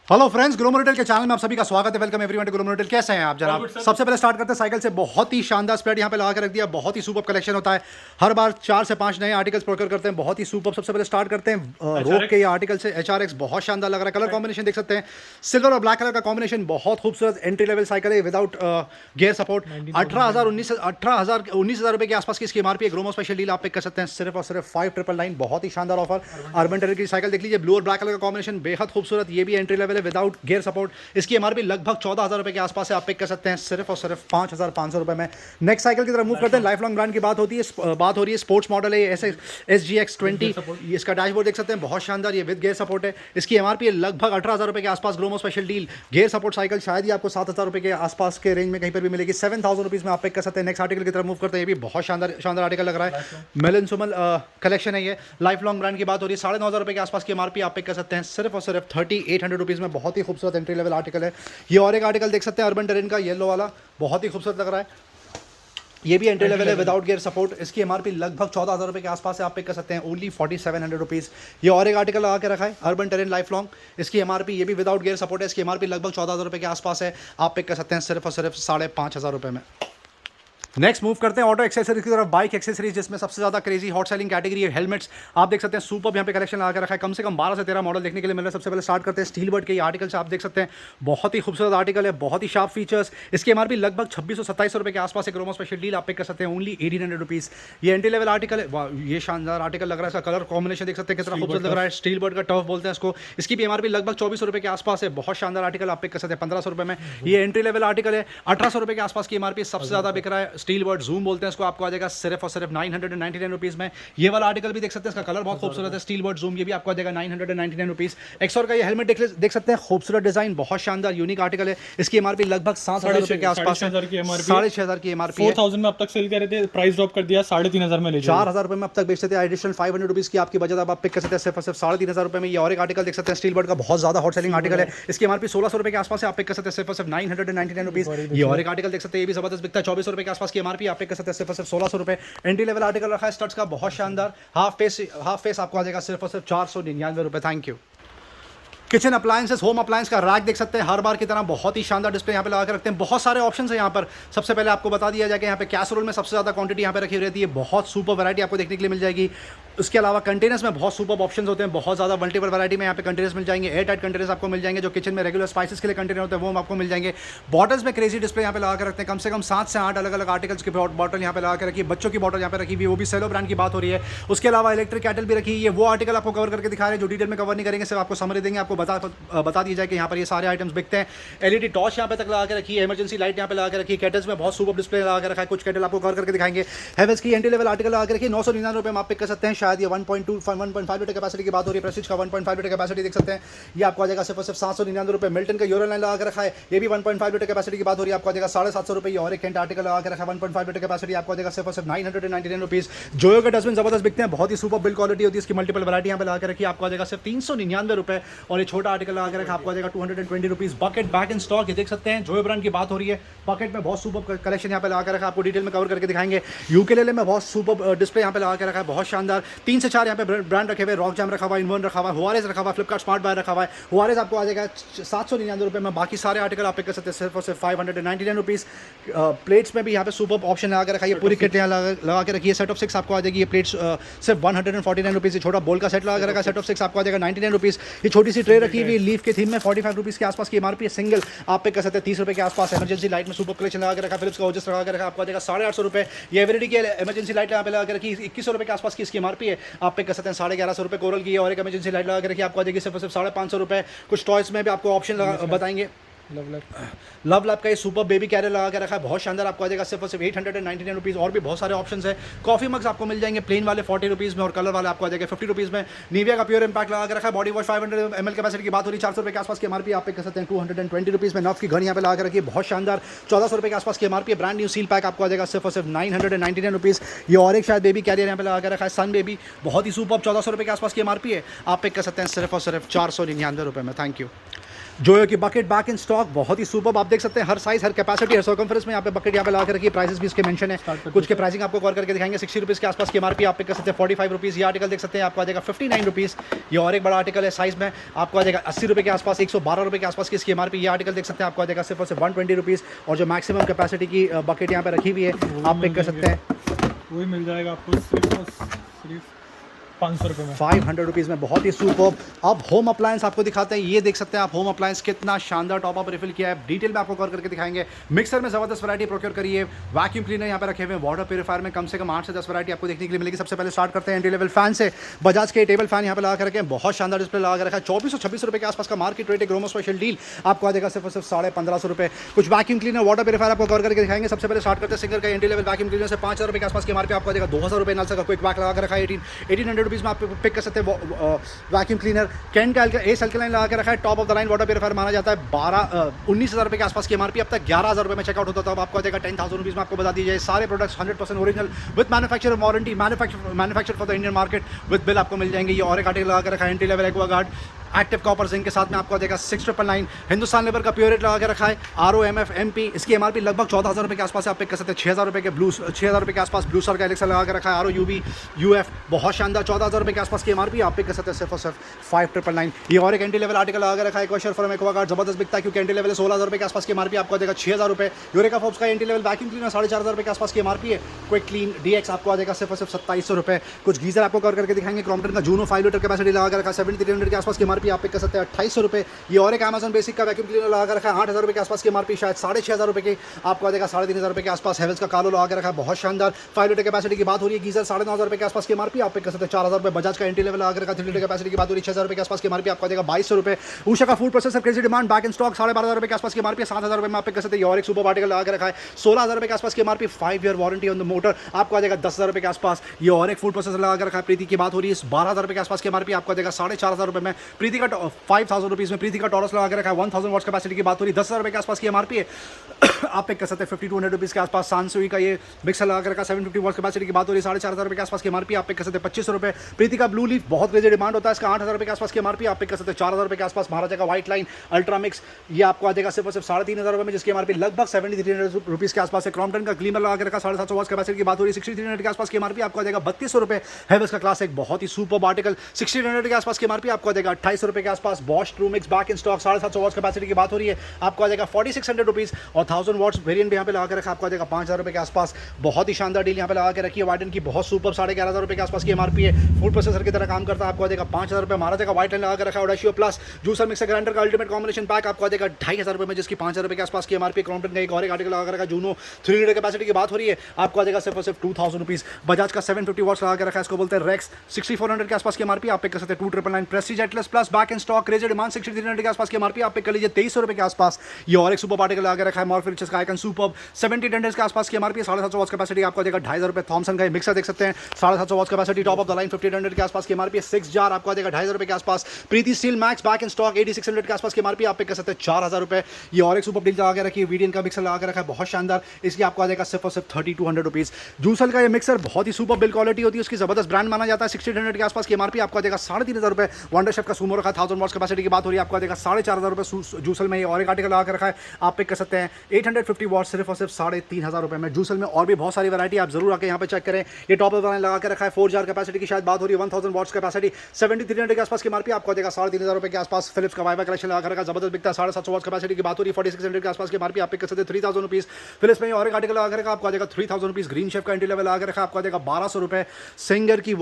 Hello friends, Glomo retail के channel में आप सभी का स्वागत है। Welcome everyone to Glomo retail. कैसे हैं आप जनाब? सबसे पहले स्टार्ट करते हैं साइकिल से। बहुत ही शानदार स्प्रेड यहाँ पे लगा के रख दिया। बहुत ही सुपर कलेक्शन होता है, हर बार 4 से 5 नए आर्टिकल्स प्रोक्योर करते हैं। बहुत ही सुपर। सबसे पहले स्टार्ट करते हैं रोक के ये आर्टिकल से। HRX बहुत शानदार लग रहा है। कलर कॉम्बिनेशन देख सकते हैं, सिल्वर और ब्लैक कलर का कॉम्बिनेशन बहुत खूबसूरत। एंट्री लेवल साइकिल है विदाउट गियर सपोर्ट। 19,000 रुपए के आसपास की इसकी MRP। ग्रोमो स्पेशल डील आप पिक कर सकते हैं सिर्फ और सिर्फ 5,999। बहुत ही शानदार ऑफर। अर्बन टेरियर की साइकिल देख लीजिए, ब्लू और ब्लैक कलर का कॉम्बिनेशन बेहद खूबसूरत। ये भी एंट्री लेवल है विदाउट गियर सपोर्ट। इसकी MRP लगभग 14,000 रुपए के आसपास है। आप पिक कर सकते हैं सिर्फ और सिर्फ 5,500 रुपए में। नेक्स्ट साइकिल की तरफ मूव करते हैं। लाइफ लॉन्ग ब्रांड की बात हो रही है। स्पोर्ट्स मॉडल है ऐसे SGX20। इसका डैशबोर्ड देख सकते हैं, बहुत शानदार। ये विद गियर सपोर्ट है। इसकी MRP लगभग 18,000 रुपए के आसपास। Gromo special deal gear support cycle शायद ही आपको 7,000 रुपए के आसपास के रेंज में कहीं पर भी मिलेगी। 7,000 रुपीज में आप पिक कर सकते हैं। नेक्स्ट आर्टिकल की तरफ मूव करते हैं। ये भी बहुत शानदार आर्टिकल लग रहा है। मेलन सुमल कलेक्शन है ये। लाइफ लॉन्ग ब्रांड की बात हो रही है। 9,500 रुपए के आसपास की MRP आप पिक कर सकते हैं सिर्फ और सिर्फ 3,800 रुपीज में। बहुत ही खूबसूरत एंट्री लेवल आर्टिकल है ये। और एक आर्टिकल देख सकते हैं अर्बन टेरेन का, येलो वाला, बहुत ही खूबसूरत लग रहा है। ये भी एंट्री लेवल है विदाउट गियर सपोर्ट। इसकी MRP लगभग 14,000 रुपए के आसपास से आप पिक कर सकते हैं ओनली 4,700 रुपीज़। ये और एक आर्टिकल लगा के रखा है अर्बन टेरेन लाइफ लॉन्ग। इसकी MRP ये भी विदाउट गियर सपोर्ट है। इसकी MRP लगभग 14,000 रुपए के आसपास है। आप पिक कर सकते हैं सिर्फ और सिर्फ 5,500 रुपए में। नेक्स्ट मूव करते हैं ऑटो एक्सेसरीज की तरफ। बाइक एक्सेसरीज जिसमें सबसे ज़्यादा क्रेजी हॉट सेलिंग कैटेगरी है हेलमेट्स। आप देख सकते हैं सुपर यहाँ पे कलेक्शन लगा के रखा है। कम से कम 12 से 13 मॉडल देखने के लिए मिल रहा है। सबसे पहले स्टार्ट करते हैं स्टील बर्ड के आर्टिकल से। आप देख सकते हैं बहुत ही खूबसूरत आर्टिकल है, बहुत ही शार्प फीचर्स। इसकी MRP लगभग 2627 रुपए के आसपास। एक रोमो स्पेशल डील आप पिक कर सकते हैं ओनली 1,800 रुपीज़। ये एंट्री लेवल आर्टिकल है। ये शानदार आर्टिकल लग रहा है। इसका कलर कॉम्बिनेशन देख सकते हैं कितना खूबसूरत लग रहा है। स्टील बर्ड का टर्फ बोलते हैं इसको। इसकी भी MRP लगभग 2400 रुपए के आसपास है। बहुत शानदार आर्टिकल आप पिक कर सकते हैं 1,500 रुपए में। ये एंट्री लेवल आर्टिकल है। 1,800 रुपए के आसपास की MRP सबसे ज़्यादा बिक रहा है। स्टील बर्ड जूम बोलते हैं इसको। आपको आ जाएगा सिर्फ और सिर्फ 999 रुपीज़ में। ये वाला आर्टिकल भी देख सकते हैं, इसका कलर बहुत खूबसूरत है। स्टील बर्ड जूम, ये भी आपको आ जाएगा 999 रुपीज़। एक्सोर का ये हेलमेट देख सकते हैं, खूबसूरत डिजाइन, बहुत शानदार यूनिक आर्टिकल है। इसकी MRP लगभग 7,000 रुपए के आसपास है। 6,500 की MRP। 4,000 में अब तक सेल कर रहे थे, प्राइस ड्रॉप कर दिया 3,500 में ले जाओ। 4,000 रुपए में अब तक बेचते थे। एडिशनल 500 रुपीज़ की आपकी बजट अब आप पिक कर सकते हैं सिर्फ और सिर्फ 3,500 रुपए में। ये और एक आर्टिकल देख सकते हैं स्टील बर्ड का, बहुत ज्यादा हॉट सेलिंग आर्टिकल है। इसकी MRP 1,600 रुपए के आसपास है। आप पिक कर सकते हैं सिर्फ और सिर्फ 999 रुपीज़। ये और एक आर्टिकल देख सकते हैं, ये भी जबरदस्त बिकता है। 2,400 रुपए के आसपास की MRP आप पिक कर सकते हैं सिर्फ और सिर्फ 1,600 रुपए। एंट्री लेवल आर्टिकल रखा है स्टड्स का, बहुत शानदार। हाफ फेस आपको आ जाएगा सिर्फ और सिर्फ 499 रुपए। Thank you. Kitchen appliances, home appliance का रैक देख सकते हैं, हर बार की तरह बहुत ही शानदार डिस्प्ले यहाँ पे लगा के रखते हैं। बहुत सारे ऑप्शंस हैं यहाँ पर। सबसे पहले आपको बता दिया जाए कि यहाँ पे कैसरोल में सबसे ज़्यादा क्वांटिटी यहाँ पे रखी रहती है। बहुत सुपर वैरायटी आपको देखने के लिए मिल जाएगी। उसके अलावा कंटेनर्स में बहुत सुपर ऑप्शंस होते हैं, बहुत ज़्यादा मल्टीपल वैरायटी में यहाँ पे कंटेनर्स मिल जाएंगे। एयर टाइट कंटेनर्स आपको मिल जाएंगे जो किचन में रेगुलर स्पाइसेस के लिए कंटेनर होते हैं, वो आपको मिल जाएंगे। बॉटल्स में क्रेजी डिस्प्ले यहाँ पे लगा के रखते हैं। कम से कम 7 से 8 अलग अलग आर्टिकल्स की बॉटल यहाँ पे लगा के रखी है। बच्चों की बॉटल यहाँ पे रखी हुई है, वो भी सेलो ब्रांड की बात हो रही है। उसके अलावा इलेक्ट्रिक कैटल भी रखी है। वो आर्टिकल आपको कवर करके दिखा रहे हैं जो डिटेल में कवर नहीं करेंगे, सिर्फ आपको समरी देंगे। आपको बता दिया जाए कि यहाँ पर ये सारे आइटम्स बिकते हैं। LED टॉर्च यहाँ पे तक लगा के रखी है। इमरजेंसी लाइट यहाँ पे लगा के रखी है। केटल्स में बहुत सुपर डिस्प्ले लगा के रखा है। कुछ केटल आपको कवर करके दिखाएंगे। हेवेल्स की एंट्री लेवल आर्टिकल लगा के रखी है। 999 रुपए में आप पिक कर सकते हैं। शायद ये 1.5 लीटर कैपेसिटी की बात हो रही है। प्रेस्टीज का 1.5 लीटर कैपेसिटी देख सकते हैं, ये आपको आ जाएगा सिर्फ 799 रुपए। मिल्टन का यूरो लाइन लगा के रखा है, ये भी 1.5 लीटर कैपेसिटी की बात हो रही है। आपको आ जाएगा 750 रुपए। ये और एक कैंट आर्टिकल लगा के रखा है 1.5 लीटर कैपेसिटी, आपको आ जाएगा सिर्फ 999 रुपीज। जोयो के डस्टबिन जबरदस्त बिकते हैं, बहुत ही सुपर बिल्ड क्वालिटी होती है। इसकी मल्टीपल वैरायटी यहाँ पे लगा के रखी है। आपको आ जाएगा सिर्फ 399 रुपए। और ये छोटा आर्टिकल लगा के रखा आपको आ जाएगा 220 rupees. Bucket back in stock, ये देख सकते हैं जोयो ब्रांड की बात हो रही है। बकेट में बहुत सुपर कलेक्शन यहाँ पे लगा के रखा है, आपको डिटेल में कवर करके दिखाएंगे। यूकेलेले में बहुत सुपर डिस्प्ले यहाँ पे लगा के रखा है, बहुत शानदार। 3 से 4 यहाँ पे ब्रांड रखे हुए। रॉक जैम रखा हुआ, इनवन रखा हुआ, हुआरेस रखा हुआ, फ्लिपकार्ट स्मार्ट बाय रखा हुआ है। हुआरेस आपको आ जाएगा 799 रुपए में। बाकी सारे आर्टिकल आप पिक कर सकते हैं सिर्फ और सिर्फ 599 रुपीज़। प्लेट्स में भी यहाँ पे सुपर ऑप्शन लगा के रखा है। पूरी किट यहाँ लगा के रखी है। सेट ऑफ 6 आपको आ जाएगी। ये प्लेट्स सिर्फ 149 रुपीज़। छोटा बोल का सेट लगा के रखा है। सेट ऑफ 6 आपको आ जाएगा 99 रुपीज़। ये छोटी सी ट्रे रखी हुई लीफ के थीम में 45 रुपीज़ के आसपास की MRP है। सिंगल आप पिक कर सकते हैं 30 रुपए के आसपास। इमरजेंसी लाइट में सुपर कलेक्शन लगा के रखा है। फिलिप्स का ओजस लगा के रखा आपको आ जाएगा 850 रुपए। ये एवरीडे की इमरजेंसी लाइट यहाँ पे लगा के रखी 2100 रुपए के आसपास की इसकी MRP है। आप पिक कर सकते हैं 1150 रुपए। कोरल की और एक इमरजेंसी लाइट लगा के रखी आपको आ जाएगी सिर्फ 550 रुपए। कुछ टॉयस में भी आपको ऑप्शन बताएंगे। लव लैब का ये सुपर बेबी कैरियर लगा के रखा है, बहुत शानदार। आपको आ जाएगा सिर्फ 899 रुपीज़। और भी बहुत सारे ऑप्शंस है। कॉफी मग्स आपको मिल जाएंगे प्लेन वाले 40 रुपीज़ में, और कलर वाले आपको आ जाएगा 50 रुपीज़ में। निविया का प्योर इम्पैक्ट लगा के रखा है। बॉडी वॉश 500 ml कैपेसिटी की बात हो रही है। 400 रुपए के आसपास की MRP आप पिक कर सकते हैं 220 रुपीज़ में। नफ की घड़ी यहाँ पे लगा के रखी है, बहुत शानदार। 1400 रुपए के आसपास की MRP है। ब्रांड न्यू सील पैक आपको आ जाएगा सिर्फ 999 रुपीज़। ये और एक शायद बेबी कैरियर यहाँ पे लगा के रखा है, सन बेबी, बहुत ही सुपर। 1400 रुपए के आसपास की MRP है। आप पिक कर सकते हैं सिर्फ और सिर्फ 499 रुपए में। Thank you. जोयो की बकेट बैक इन स्टॉक, बहुत ही सुपर। आप देख सकते हैं हर साइज, हर कैपेसिटी, हर सर्कमफरेंस में यहाँ पे बकेट यहाँ पे लगा के रखी है। प्राइसेस भी इसके मेंशन है, कुछ के प्राइसिंग आपको कवर करके दिखाएंगे। 60 रुपीज़ के आसपास की एमआरपी आप पे कर सकते हैं 45 रुपीज़। ये आर्टिकल देख सकते हैं आपको आ जाएगा 59 रुपीज़। ये और एक बड़ा आर्टिकल है साइज में, आपको आ जाएगा 80 रुपये के आसपास, 112 रुपये के आसपास की इसकी एमआरपी। ये आर्टिकल देख सकते हैं आपको आ जाएगा सिर्फ और सिर्फ 120 रुपीज़। और जो मैक्सिमम कैपेसिटी की बकेट यहाँ पे रखी हुई है आप पिक कर सकते हैं, वही मिल जाएगा आपको सिर्फ और सिर्फ 500 रुपये में, 500 रुपीज़ में। बहुत ही सुपर। अब होम अप्लायंस आपको दिखाते हैं। ये देख सकते हैं आप होम अप्लायंस कितना शानदार टॉप अप रिफिल किया है, डिटेल में आपको कवर करके दिखाएंगे। मिक्सर में ज़बरदस्त वैरायटी प्रोक्योर करिए। वैक्यूम क्लीनर यहाँ पे रखे हुए हैं। वाटर प्यूरीफायर में कम से कम 8 से 10 वैरायटी आपको देखने के लिए मिलेगी। सबसे पहले स्टार्ट करते हैं एंट्री लेवल फैन से। बजाज के टेबल फैन यहाँ पे लगा कर रखे हैं, बहुत शानदार डिस्प्ले लगा कर रखा है। 2426 रुपये के आसपास का मार्केट रेट है। ग्रोमो स्पेशल डील आपको आ जाएगा सिर्फ और सिर्फ 1550 रुपये। कुछ वैक्यूम क्लीनर, वाटर प्यूरीफायर आपको कवर करके दिखाएंगे। सबसे पहले स्टार्ट करते हैं सिंगर का एंट्री लेवल वैक्यूम क्लीनर से 5000 रुपये के आसपास की मार्केट आपको आ जाएगा 2000 रुपये। नल का क्विक वैक लगा कर रखा है 1800 रुपीज़ में आप पिक कर सकते हैं। वैक्यूम क्लीनर कैन का एस अल्कलाइन लगा के रखा है। Top of the line water purifier माना जाता है। 19,000 रुपये के आसपास की एमआरपी, अब तक 11,000 रुपये में चेकआउट होता था, अब आपको आ जाएगा 10,000 रुपीज़ में। आपको बता दीजिए सारे products 100% original with manufacture warranty, manufacture for the Indian market with bill आपको मिल जाएंगे। ये और एक आर्टिकल लगा के रखा है entry level aqua guard active copper zinc के साथ में आपको आ जाएगा 6,999। हिंदुस्तान लेबर का प्योर रेट लगा के रखा है ROMF MP। इसकी एमआरपी लगभग 14,000 रुपये के आसपास आप पिक कर सकते हैं। 6,000 रुपये के 6,000 रुपये के आसपास ब्लू स्टार का एलेक्सा लगा के रखा है। ROUB UF बहुत शानदार 14,000 रुपये के आसपास की एमआरपी आप पिक कर सकते हैं सिर्फ और सिर्फ 5,999। ये और एक एंट्री लेवल आर्टिकल लगा के रखा है क्वेश्चन फॉर एक्वा गार्ड, जबरदस्त बिकता है क्योंकि एंट्री लेवल 16,000 रुपये के आसपास की एमआरपी आपको आ जाएगा 6,000 रुपये। यूरेका फोर्ब्स का एंट्री लेवल वैक्यूम क्लीनर 4,500 रुपये के आसपास की एमआरपी है। क्विक क्लीन DX आपको आ जाएगा सिर्फ और सिर्फ 2,700 रुपये। कुछ गीजर आपको कवर करके दिखाएंगे। क्रॉम्पटन का जूनो 5 लीटर कैपेसिटी लगा कर रखा है 7,300 के आसपास की एमआरपी आप पिक कर सकते हैं 2,800 रुपये। ये और एक अमेजन बेसिक का वैक्यूम क्लीनर लगा कर रखा है 8,000 रुपये के आसपास की एमआरपी, शायद 6,500 रुपये की आपको आ जाएगा 3,500 रुपये के आसपास। हेवल्स का कालो लगा कर रखा है, बहुत शानदार 5 लीटर कैपेसिटी की बात हो रही है। गीजर 9,500 रुपये के आसपास की एमआरपी आप पिक कर सकते हैं 4,000 रुपये। बजाज का एंट्री लेवल लगा कर रखा है 3 लीटर कैपेसिटी की बात हो रही है 6,000 रुपये के आसपास की एमआरपी आपको आ जाएगा 2,200 रुपये। उषा का food processor crazy demand back in stock 12,500 रुपये के आसपास की एमआरपी 7,000 रुपये में आप पिक कर सकते हैं। और एक सुपर आर्टिकल लगा कर रखा है 16,000 रुपये के आसपास की MRP, 5 year warranty on the motor आपको आ जाएगा 10,000 रुपये के आसपास। ये और एक फूड प्रोसेसर लगा कर रखा है प्रीति की बात हो रही है 12,000 रुपये के आसपास की एमआरपी आपको आ जाएगा 4,500 रुपये में। प्रीति का 5,000 रुपीज़ में प्रीति का टॉरस लगा कर रखा है 1,000 वॉट्स कैपेसिटी की बात हो रही है 10,000 रुपये के आसपास की एमआरपी है। आप पिक कर सकते हैं 5,200 रुपीज़ के आसपास। सांसुई का ये मिक्सर लगा कर रखा है 750 वॉट्स कैपेसिटी की बात हो रही है 4,500 रुपये के आसपास की एमआरपी आप पिक कर सकते हैं 2,500 रुपये। प्रीति का ब्लू लीफ बहुत क्रेजी डिमांड होता है इसका 8,000 रुपये के आसपास की एमआरपी आप पिक कर सकते हैं 4,000 रुपये के आसपास। महाराजा का व्हाइट लाइन अल्ट्रा मिक्स ये आपको आ जाएगा सिर्फ और सिर्फ 3,500 रुपये में, जिसकी एमआरपी लगभग 7,300 रुपीज़ के आसपास है। क्रॉम्पटन का क्लीनर लगा कर रखा 750 वॉट्स कैपेसिटी की बात हो रही है 6,300 के आसपास की एमआरपी आपको आ जाएगा 3,200 रुपये। हेवल्स का क्लासिक बहुत ही सुपर आर्टिकल 6,300 के आसपास की एमआरपी आपको आ जाएगा 2,800 रुपये के आसपास। Bosch TrueMixx back in stock 750 watts capacity की बात हो रही है आपको आ जाएगा 4,600 रुपीज़। और 1,000 वॉट्स वेरिएंट यहाँ पे लगा कर रखा आपको आ जाएगा 5,000 रुपये के आसपास। बहुत ही शानदार डील यहाँ पे लगा के रखी है वाइडन की, बहुत सुपर 11,500 रुपये के आसपास की एमआरपी है। फूड प्रोसेसर की तरह काम करता है आपको आ जाएगा 5,000 रुपये। महाराजा का व्हाइट लाइन लगा कर रखा है ऑडाशियो प्लस जूसर मिक्सर ग्राइंडर का अल्टीमेट कॉम्बिनेशन पैक आपको आ जाएगा 2,500 रुपये में, जिसकी 5,000 रुपये के आसपास की एमआरपी। क्रॉम्पटन का एक और एक आर्टिकल लगा कर रखा है जूनो 3 लीटर कैपेसिटी की बात हो रही है आपको आ जाएगा सिर्फ और सिर्फ 2,000 रुपीज़। बजाज का 750 वॉट्स लगा कर रखा है, इसको बोलते हैं रेक्स 6,400 के आसपास की एमआरपी आप पिक कर सकते हैं 2,999। Prestige Atlas plus back in stock crazy demand 6,300 के आसपास की एमआरपी आप पिक कर लीजिए 2,300 रुपये के आसपास। ये और एक सुपर आर्टिकल लगा कर रखा है मॉर्फिन का आइकन सुपर 70 के आसपास की एमआरपी 750 वॉट्स कैपेसिटी आपको देगा 2,500 रुपये। थॉमसन का मिक्सर देख सकते हैं 750 watts capacity top of the line 1,500 के आसपास की एमआरपी 6 जार आपको देगा 2,500 रुपये के आसपास। Preethi steel max back in stock 8,600 के आसपास की एमआरपी आप पिक कर सकते हैं 4,000 रुपये। ये और एक सुपर डील लगा के रखी है वीडियन का मिक्सर लगा के रखा है बहुत शानदार, इसकी आपको आ जाएगा सिर्फ और सिर्फ 3,200 रुपीज़। जूसल का ये मिक्सर बहुत ही सुपर बिल क्वालिटी होती है, उसकी जबरदस्त ब्रांड माना जाता है 1,600 के आसपास की एमआरपी आपको आ जाएगा 3,500 रुपये। वंडर शेफ का सुमो रखा 1,000 वॉट्स कैपेसिटी की बात हो रही है आपको आ जाएगा 4,500 रुपये। जूसल में ये और एक आर्टिकल लगा के रखा है आप पिक कर सकते हैं 850 वॉट्स सिर्फ और सिर्फ 3,500 रुपये में। जूसल में और भी बहुत सारी वैरायटी आप जरूर आके यहाँ पे चेक करें। ये टॉप ऑफ द लाइन लगा के रखा है 4 जार कैपेसिटी की शायद बात हो रही है 1,000 वॉट्स कैपेसिटी 7,300 के आसपास की एमआरपी आपको आ जाएगा 3,500 रुपये के आसपास। फिलिप्स का वाइवा कलेक्शन लगा के रखा जबरदस्त बिकता है 750 वॉट्स कैपेसिटी की बात हो रही है 4,600 के आसपास की एमआरपी आप पिक कर सकते हैं 3,000 रुपीज़। फिलिप्स में और एक आर्टिकल लगा के रखा आपको आ जाएगा 3,000 रुपीज़। ग्रीन शेफ का एंट्री लेवल लगा के रखा आपको आ जाएगा 1,200 रुपये। सिंगर की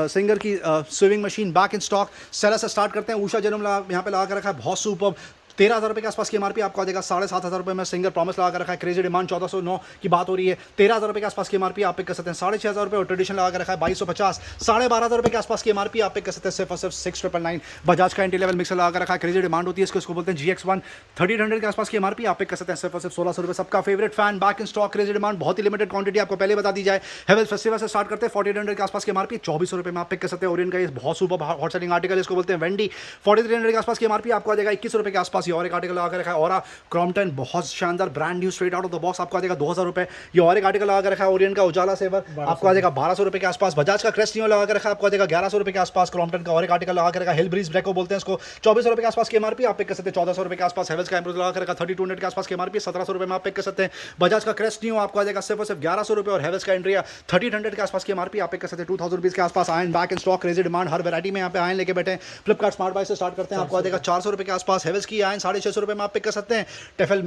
सिंगर की swimming machine back in stock seller से स्टार्ट करते हैं। उषा जन्म यहाँ पे लगा के रखा है बहुत सुपर 13,000 रुपये के आसपास की एमआरपी आपको आ जाएगा 7,500 रुपये में। सिंगर प्रॉमिस लगा कर रखा है क्रेजी डिमांड 1,409 की बात हो रही है 13,000 रुपये के आसपास की एमआरपी आप पिक कर सकते हैं 6,500 रुपये। और ट्रेडिशन लगा कर रखा है 2,250 12,500 रुपये के आसपास की एमआरपी आप पिक कर सकते हैं सिर्फ और सिर्फ 6,999। बजाज का एंट्री लेवल मिक्सर लगा कर रखा है क्रेजी डिमांड होती है इसको बोलते हैं GX1 1,300 के आसपास की एमआरपी आप पिक कर सकते हैं सिर्फ और सिर्फ 1,600 रुपये। सबका favourite fan back in stock crazy demand बहुत ही लिमिटेड क्वांटिटी आपको पहले बता दी जाए। हेवल्स फेस्टिवल से स्टार्ट करते हैं 4,800 के आसपास की एमआरपी 2,400 रुपये में आप पिक कर सकते हैं। ओरियन का ये बहुत सुपर हॉट सेलिंग आर्टिकल इसको बोलते हैं वेंडी 4,300 के आसपास की एमआरपी आपको आ जाएगा 21 रुपये के आसपास। आसपास ये और एक आर्टिकल लगा के रखा है। और क्रॉम्पटन बहुत शानदार brand new straight out of the box आपको आ जाएगा 2000 रुपये। ये और एक आर्टिकल लगा के रखा है ओरियन का उजाला सेवर आपको आ जाएगा 1200 रुपये के आसपास। बजाज का क्रेस्ट नियो लगा के रखा है आपको आ जाएगा 1100 रुपये के आसपास। क्रॉम्पटन का और एक आर्टिकल लगा के रखा है हिल ब्रीज ब्रेको बोलते हैं इसको 2400 रुपये के आसपास की एमआरपी आप पिक कर सकते हैं। 1400 रुपये के आसपास हेवेल्स का एम्ब्रोज लगा के रखा 3200 के आसपास की एमआरपी 1700 रुपये में आप पिक कर सकते हैं। बजाज का क्रेस्ट नियो आपको आ जाएगा सिर्फ और सिर्फ 1100 रुपये और हेवेल्स का एंड्रिया 1300 के आसपास की एमआरपी आप पिक कर सकते हैं। 2000 रुपीज़ के आसपास ion back in stock crazy demand her variety में यहाँ पे आयन लेके बैठे हैं। फ्लिपकार्ट स्मार्ट बाय से स्टार्ट करते हैं आपको आ जाएगा 400 रुपये के आसपास। हेवेल्स की आयन 650 रुपये में आप पिक कर सकते हैं। टेफल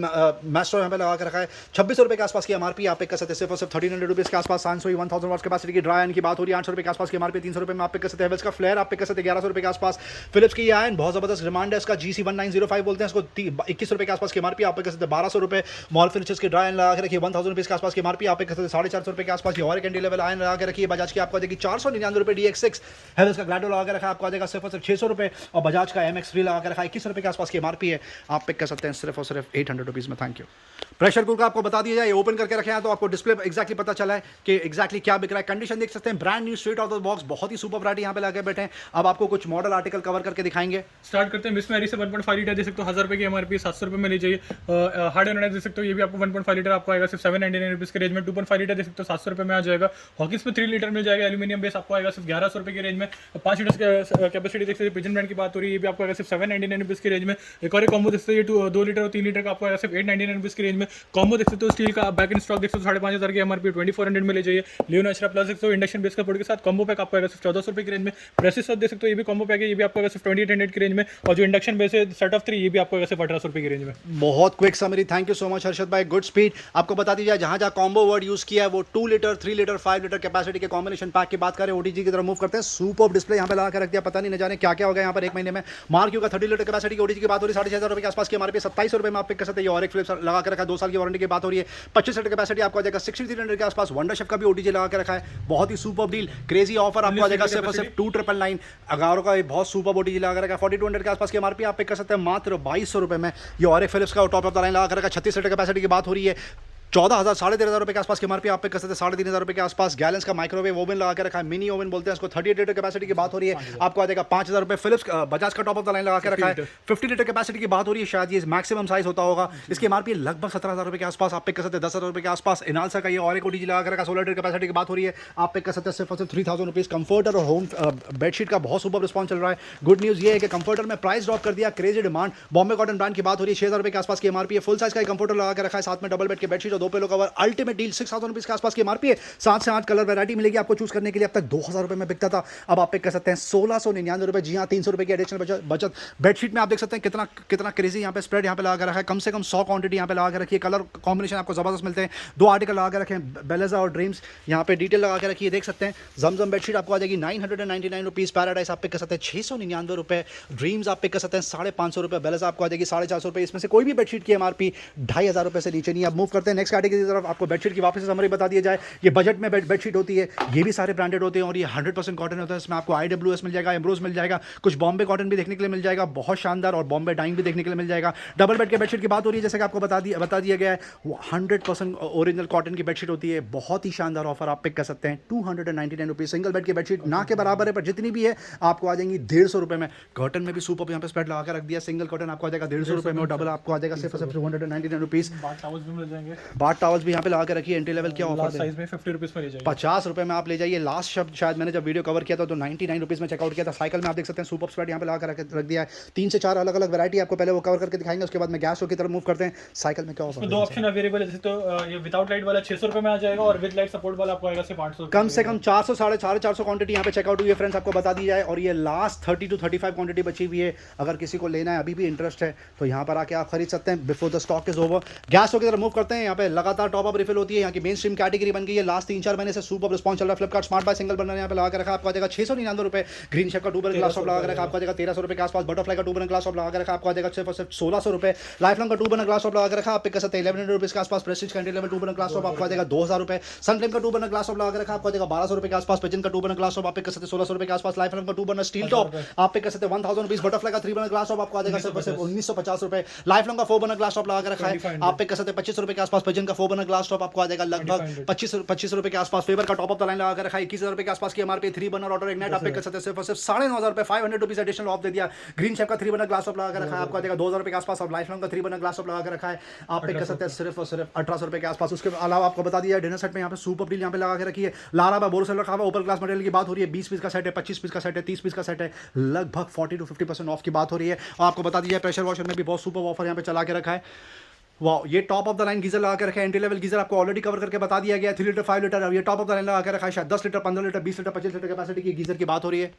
मैस्ट्रो यहाँ पे लगा के रखा है 2600 रुपये के आसपास की एमआरपी आप पिक कर सकते हैं। सिर्फ और सिर्फ 1300 रुपीज़ के आसपास। सांसोई 1000 वाट्स कैपेसिटी की ड्राई आयन की बात हो रही है 800 रुपये के आसपास की एमआरपी 300 रुपये में आप पिक कर सकते हैं। हेवेल्स का फ्लेयर आप पिक कर सकते हैं 1100 रुपये के आसपास। फिलिप्स की आयन बहुत जबरदस्त डिमांड है इसका GC 1905 बोलते हैं इसको 21 रुपये के आसपास की एमआरपी आप पिक कर सकते हैं 1200 रुपये। मॉल फिनिशेस की ड्राई आयन लगा के रखिए 1000 रुपीज़ के आसपास की एमआरपी आप पिक कर सकते हैं 450 रुपये के आसपास। और कैंडी लेवल आयन लगा के रखिए बजाज की आपको देगी 499 रुपये DX6। हेवेल्स का ग्लैडो लगा के रखा आपको आ जाएगा सिर्फ और सिर्फ 600 रुपये और बजाज का MX3 लगा के रखा 21 रुपये के आसपास की एमआरपी है आप पिक कर सकते हैं सिर्फ और सिर्फ 800 रुपीज़ में। Thank you. प्रेशर कुकर का आपको बता दिया जाए ओपन करके रखे हैं तो आपको डिस्प्ले एक्जैक्टली पता चला है कि एक्जैक्टली क्या बिक रहा है। कंडीशन देख सकते हैं brand new straight out of the box बहुत ही सुपर वैरायटी यहाँ पे लगे बैठे हैं। अब आपको कुछ मॉडल आर्टिकल कवर करके दिखाएंगे। स्टार्ट करते हैं मिस मैरी से 1.5 लीटर दे सकते हो 1000 रुपये की एमआरपी 700 रुपये में ले जाइए। हार्ड एंड दे सकते हो ये भी आपको 1.5 लीटर आपको आएगा सिर्फ 799 रुपीज़ के रेंज में। 2.5 लीटर दे सकते हो 700 रुपये में आ जाएगा। हॉकिस में 3 लीटर मिल जाएगा एल्यूमिनियम बेस आपको आएगा सिर्फ 1100 रुपये की रेंज में। 5 लीटर कैपेसिटी देख सकते हैं पिजन ब्रांड की बात हो रही है ये भी आपको आएगा सिर्फ 799 रुपीज़ की रेंज में। एक और कॉम्बो देख सकते हैं 2 लीटर और 3 लीटर का आपको आएगा सिर्फ 899 रुपीज़ की रेंज में। कॉम्बो देख सकते हो स्टील का बैक इन स्टॉक देख सकते हो 5500 की एमआरपी 2400 में ले जाइए। लियोन एक्स्ट्रा प्लस देख सकते हो इंडक्शन बेस का प्रोडक्ट के साथ कॉम्बो पैक आपको आएगा सिर्फ 1400 रुपये की रेंज में। प्रेसिस देख सकते हो ये भी कॉम्बो पैक है ये भी आपको आएगा सिर्फ 2800 की रेंज में। और जो इंडक्शन बेस है सेट ऑफ 3 ये भी आपको आएगा सिर्फ 1800 रुपये की रेंज में। बहुत quick summary thank you so much Harshad भाई गुड स्पीड। आपको बता दीजिए जहाँ जहाँ कॉम्बो वर्ड यूज़ किया है वो 2 लीटर 3 लीटर 5 लीटर कैपेसिटी के कॉम्बिनेशन पैक की बात करें OTG की तरफ मूव करते हैं। सुपर डिस्प्ले यहाँ पे लगा के रख दिया पता नहीं न जाने क्या क्या हो गया यहाँ पर एक महीने में। मार्क यू का 30 लीटर कैपेसिटी की OTG की बात हो रही है 6500 रुपये के आसपास की एमआरपी 2700 रुपये में आप पिक कर सकते हैं। और एक फ्लिप्स लगा के रखा 2 साल की वारंटी की बात हो रही है 25 लीटर कैपेसिटी आपको आ जाएगा 6300 के आसपास। वंडर शेफ का भी OTG लगा के रखा है बहुत ही सुपर डील क्रेजी ऑफर आपको आ जाएगा सिर्फ और सिर्फ 2999 अगारो का बहुत सुपर OTG लगा के रखा 4200 के आसपास की एमआरपी आप पिक कर सकते हैं मात्र 2200 रुपये में। ये और एक फिलिप्स का टॉप ऑफ द लाइन लगा के रखा 36 लीटर कैपेसिटी की बात हो रही है 14,000 13,500 रुपये के आसपास की एमआरपी आप पे कर सकते हैं 3,500 रुपये के आसपास। गैलेंस का माइक्रोवेव ओवन लगा के रखा है मिनी ओवन बोलते हैं इसको 38 लीटर कैपेसिटी की बात हो रही है आपको आ जाएगा 5,000 रुपये। फिलिप्स बजाज का टॉप ऑफ द लाइन लगा के रखा है 50 लीटर कैपेसिटी की बात हो रही है शायद ये मैक्सिमम साइज होता होगा। इसकी एमआरपी लगभग 17,000 रुपये के आसपास आप पे कर सकते हैं 10,000 रुपये के आसपास। इनालसा का ये और एक OTG लगा के रखा 16 लीटर कैपेसिटी की बात हो रही है आप पे कर सकते हैं सिर्फ और सिर्फ 3,000 रुपीज़। कंफर्टर और होम बेडशीट का बहुत सुपर रिस्पॉन्स चल रहा है। गुड न्यूज़ ये है कि कंफर्टर में प्राइस ड्रॉप कर दिया crazy demand. Bombay cotton brand की बात हो रही है 6,000 रुपये के आसपास की एमआरपी है। फुल साइज का कंफर्टर लगा के रखा है साथ में डबल बेड के बेडशीट और 2 pillow cover ultimate deal 6,000 rupees के आसपास की एमआरपी है। 7 से 8 कलर वैरायटी मिलेगी आपको चूज करने के लिए। अब तक 2,000 रुपये में बिकता था अब आप पिक कर सकते हैं 1,699 रुपये। जी हाँ 300 रुपये की एडिशनल बचत। बेडशीट में आप देख सकते हैं कितना कितना क्रेजी यहाँ पे स्प्रेड यहाँ पे लगा के रखा है। कम से कम 100 क्वांटिटी यहाँ पे लगा के रखी है। कलर कॉम्बिनेशन आपको जबरदस्त मिलते हैं। 2 आर्टिकल लगा के रखे हैं बेलेजा और ड्रीम्स यहाँ पे डिटेल लगा के रखी है देख सकते हैं। जमजम बेडशीट आपको आ जाएगी 999 रुपीज़। पैराडाइज आप पिक कर सकते हैं 699 रुपये। ड्रीम्स आप पिक कर सकते हैं 550 रुपये। बेलेजा आपको आ जाएगी 450 रुपये। इसमें से कोई भी बेडशीट की एमआरपी 2,500 रुपये से नीचे नहीं। अब मूव करते हैं नेक्स्ट कैटेगरी की तरफ। आपको बेडशीट की वापस से समरी बता दिया जाए ये बजट में बेडशीट होती है ये भी सारे ब्रांडेड होते हैं और ये 100% कॉटन होता है। इसमें आपको IWS मिल जाएगा एम्ब्रोज मिल जाएगा कुछ बॉम्बे कॉटन भी देखने के लिए मिल जाएगा बहुत शानदार और बॉम्बे डाइंग भी देखने के लिए मिल जाएगा। डबल बेड के बेडशीट की बात हो रही है जैसे कि आपको बता दिया गया है 100% ओरिजिनल कॉटन की बेडशीट होती है। बहुत ही शानदार ऑफर आप पिक कर सकते हैं 299 रुपीज़। सिंगल बेड की बेडशीट ना के बराबर है पर जितनी भी है आपको आ जाएंगी 150 रुपये में। कर्टन में भी सुपर यहाँ पे स्प्रेड लगा कर रख दिया। सिंगल कर्टन आपको आ जाएगा 150 रुपये में और डबल आपको आ जाएगा सिर्फ 299 रुपीज़। बाट टावल्स भी यहाँ पे लगा कर रखिए। एंट्री लेवल क्या ऑफर साइज में 50 रुपीज़ में ले जाइए 50 रुपये में आप ले जाइए। लास्ट शब्द शायद मैंने जब वीडियो कवर किया था तो 99 रुपीज़ में चेकआउट किया था। साइकिल में आप देख सकते हैं सुपर स्प्रेड यहाँ पे लगा कर रख दिया है। 3 से 4 अलग अलग वैरायटी आपको पहले वो कवर करके दिखाएंगे उसके बाद में गैस की तरफ मूव करते हैं। साइकिल में क्या ऑफर 2 ऑप्शन अवेलेबल है जैसे तो ये विदाउट लाइट वाला 600 रुपये में आ जाएगा और विद लाइट सपोर्ट वाला आपको आएगा सिर्फ 800। कम से कम 400 450 क्वांटिटी यहाँ पे चेकआउट हुई है फ्रेंड्स आपको बता दी जाए और ये लास्ट 30 to 35 क्वांटिटी बची हुई है। अगर किसी को लेना है अभी भी इंटरेस्ट है तो यहाँ पर आके आप खरीद सकते हैं before the stock is over. Gas की तरफ मूव करते हैं। यहाँ पे लगातार टॉप अप रिफिल होती है यहाँ की मेन स्ट्रीम कैटेगरी बन गई है। लास्ट 3-4 महीने से सुपर रिस्पॉन्स चल रहा है। Flipkart smart by single burner यहाँ पे लगा के रखा आपको आ जाएगा 699 रुपये। ग्रीन शेफ का 2 बर्नर ग्लास टॉप लगा के रखा आपको आ जाएगा 1300 रुपये के आसपास। बटरफ्लाई का 2 बर्नर ग्लास टॉप लगा के रखा आपको आ जाएगा सिर्फ 1600 रुपये। लाइफ लॉन्ग का 2 बर्नर ग्लास टॉप लगा के रखा आप पिक कर सकते हैं 1100 रुपीज़ के आसपास। प्रेस्टीज का 2 बर्नर ग्लास टॉप आपको आ जाएगा 2,000 रुपये। सनफ्लेम का 2 बर्नर ग्लास टॉप लगा के रखा आपको आ जाएगा 1,200 रुपये के आसपास। पिजन का 2 बर्नर ग्लास टॉप आप पिक कर सकते हैं 1,600 रुपये के आसपास। लाइफ लॉन्ग का 2 बर्नर स्टील टॉप आप पिक कर सकते हैं 1,000 रुपीज़। बटरफ्लाई का 3 बर्नर ग्लास टॉप आपको आ जाएगा सिर्फ 1,950 रुपये। लाइफ लॉन्ग का 4 बर्नर ग्लास टॉप लगा के रखा है आप पिक कर सकते हैं 2500 रुपये के आसपास। वर्जन का 4 बर्नर ग्लास टॉप आपको आ जाएगा लगभग 2500 रुपए के आसपास। फेबर का टॉप ऑफ द लाइन लगा कर रखा है 21,000 रुपए के आसपास की एमआरपी। 3 बर्नर ऑटो इग्नाइट आप पिक कर सकते हैं सिर्फ और सिर्फ 9,500 रुपए, 500 रुपीज एडिशनल ऑफ दे दिया। ग्रीन शेप का 3 बर्नर ग्लास टॉप लगा कर रखा है आपको आ जाएगा 2,000 रुपए के आसपास। और लाइफ लॉन्ग का 3 बर्नर ग्लास टॉप लगा कर रखा है आप पिक कर सकते हैं सिर्फ और सिर्फ 1,800 रुपए के आसपास। उसके अलावा आपको बता दिया डिनर सेट में यहाँ पे सुपर डील यहाँ पे लगा के रखी है। लारा बा बोरोसिल रखा हुआ ऊपर क्लास मटेरियल की बात हो रही है। 20 पीस का सेट है, 25 पीस का सेट है, 30 पीस का सेट है, लगभग 40 to 50% ऑफ की बात हो रही है। और आपको बता दिया प्रेशर वॉशर में भी बहुत सुपर ऑफर यहाँ पे चला के रखा है। वाह, ये top of the line geyser लगा के रखा है। एंट्री लेवल गीजर आपको ऑलरेडी कवर करके बता दिया गया है 3 लीटर 5 लीटर। और ये टॉप ऑफ द लाइन लगा के रखा है शायद 10 litre 15 litre 20 litre 25 litre capacity की गीजर की बात हो रही है।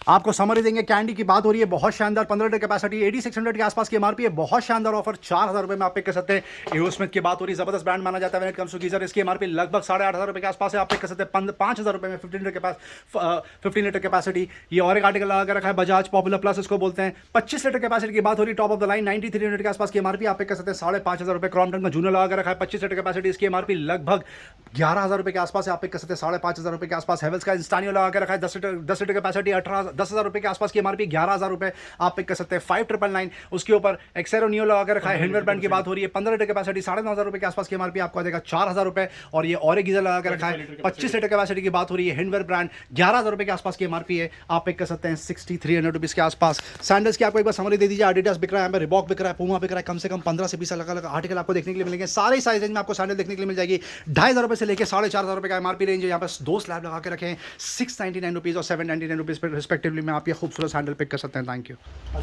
आपको समरी देंगे, कैंडी की बात हो रही है, बहुत शानदार 15 लीटर कैपेसिटी 8600 के आसपास की एमआरपी है। बहुत शानदार ऑफर 4,000 रुपए में आप पिक कर सकते हैं। एओस्मिथ की बात हो रही है, जबरदस्त ब्रांड माना जाता है when it comes to geyser. इसकी एमआरपी लगभग 8,500 रुपए के आसपास है, आप पिक कर सकते हैं 5,000 रुपए में 15 लीटर कैपेसिटी। ये और एक आर्टिकल लगा कर रखा है बजाज पॉपुलर प्लस इसको बोलते हैं। 25 लीटर कैपेसिटी की बात हो रही है, top of the line 93 unit के आसपास की एमआरपी आप पिक कर सकते हैं 5,500 रुपए। क्रॉम्पटन का जूनियर लगा कर रखा है 25 लीटर कैपेसिटी, इसकी एमआरपी लगभग 11,000 रुपए के आसपास है, आप पिक कर सकते हैं 5,500 रुपए के आसपास। हेवल्स का इंस्टानियो लगा कर रखा है 10 लीटर कैपेसिटी 10,000 रुपए के आसपास की एमआरपी 11,000 रुपए आप पिक कर सकते हैं। 5999 उसके ऊपर एक्सेरो नियो लगा कर रखा है। हैंडवेयर ब्रांड की बात हो रही है 15 लीटर कैपेसिटी 9,500 रुपए के आसपास की एमआरपी आपको आ जाएगा 4,000 रुपए। और ये और एक गीजर लगा कर रखा है 25 लीटर कैपेसिटी की बात हो रही है। हैंडवेयर ब्रांड 11,000 रुपए के आसपास की एमआरपी है, आप पिक कर सकते हैं 6,300 रुपीज के आसपास। सैंडल्स की आपको एक बार समरी दे दीजिए। एडिडास बिक रहा है, रिबॉक बिक रहा है, पूमा बिक रहा है, कम से कम 15 से 20 अलग अलग आर्टिकल आपको देखने के लिए मिलेंगे। सारे साइज में आपको सैंडल देखने के लिए मिल जाएगी। 2,500 रुपए से लेकर 4,500 रुपए का एमआरपी रेंज है। यहाँ पर 2 स्लैब लगा के रखे हैं 699 रुपीज और 799 रुपीज पर रिस्पेक्टिवली में आप ये खूबसूरत सैंडल पिक कर सकते हैं। Thank you.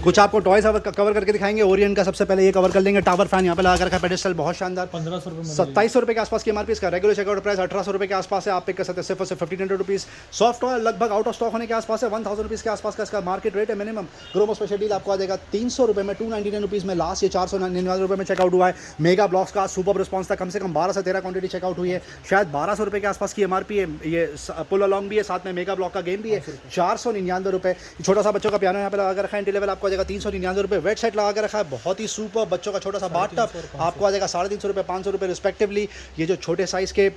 कुछ आपको टॉयज कवर करके दिखाएंगे। ओरियन का सबसे पहले ये कवर कर लेंगे। टावर फैन यहाँ पे लगा कर रखा है, पेडेस्टल बहुत शानदार 1500 रुपए 2700 रुपए के आसपास की एमआरपी। इसका रेगुलर चेकआउट प्राइस 1,800 रुपए के आसपास है, आप पिक कर सकते हैं सिर्फ और सिर्फ 1,500 रुपीज। सॉफ्ट टॉय लगभग आउट ऑफ स्टॉक होने के आसपास है, 1,000 रुपीज के आसपास का इसका मार्केट रेट है मिनिमम। ग्रोमो स्पेशल डील आपको आ जाएगा 300 रुपए में 299 रुपीज में लास्ट ये 499 रुपए में चेकआउट हुआ है। मेगा ब्लॉक्स का सुपर रिस्पॉन्स था, कम से कम 12 से 13 क्वांटिटी चेकआउट हुई है, शायद 1,200 रुपए के आसपास की एमआरपी है। ये पुल अलॉन्ग भी है, साथ में मेगा ब्लॉक का गेम भी है 499 रुपए। छोटा सा बच्चों का पियानो यहाँ पे लगा रखा है, एंट्री लेवल आपको आ जाएगा 399 रुपए। वेट सेट लगा के रखा है, बहुत ही सुपर बच्चों का छोटा सा बाथ टब आपको आ जाएगा 350 रुपए 500 रुपए रिस्पेक्टिवली। ये जो छोटे साइज के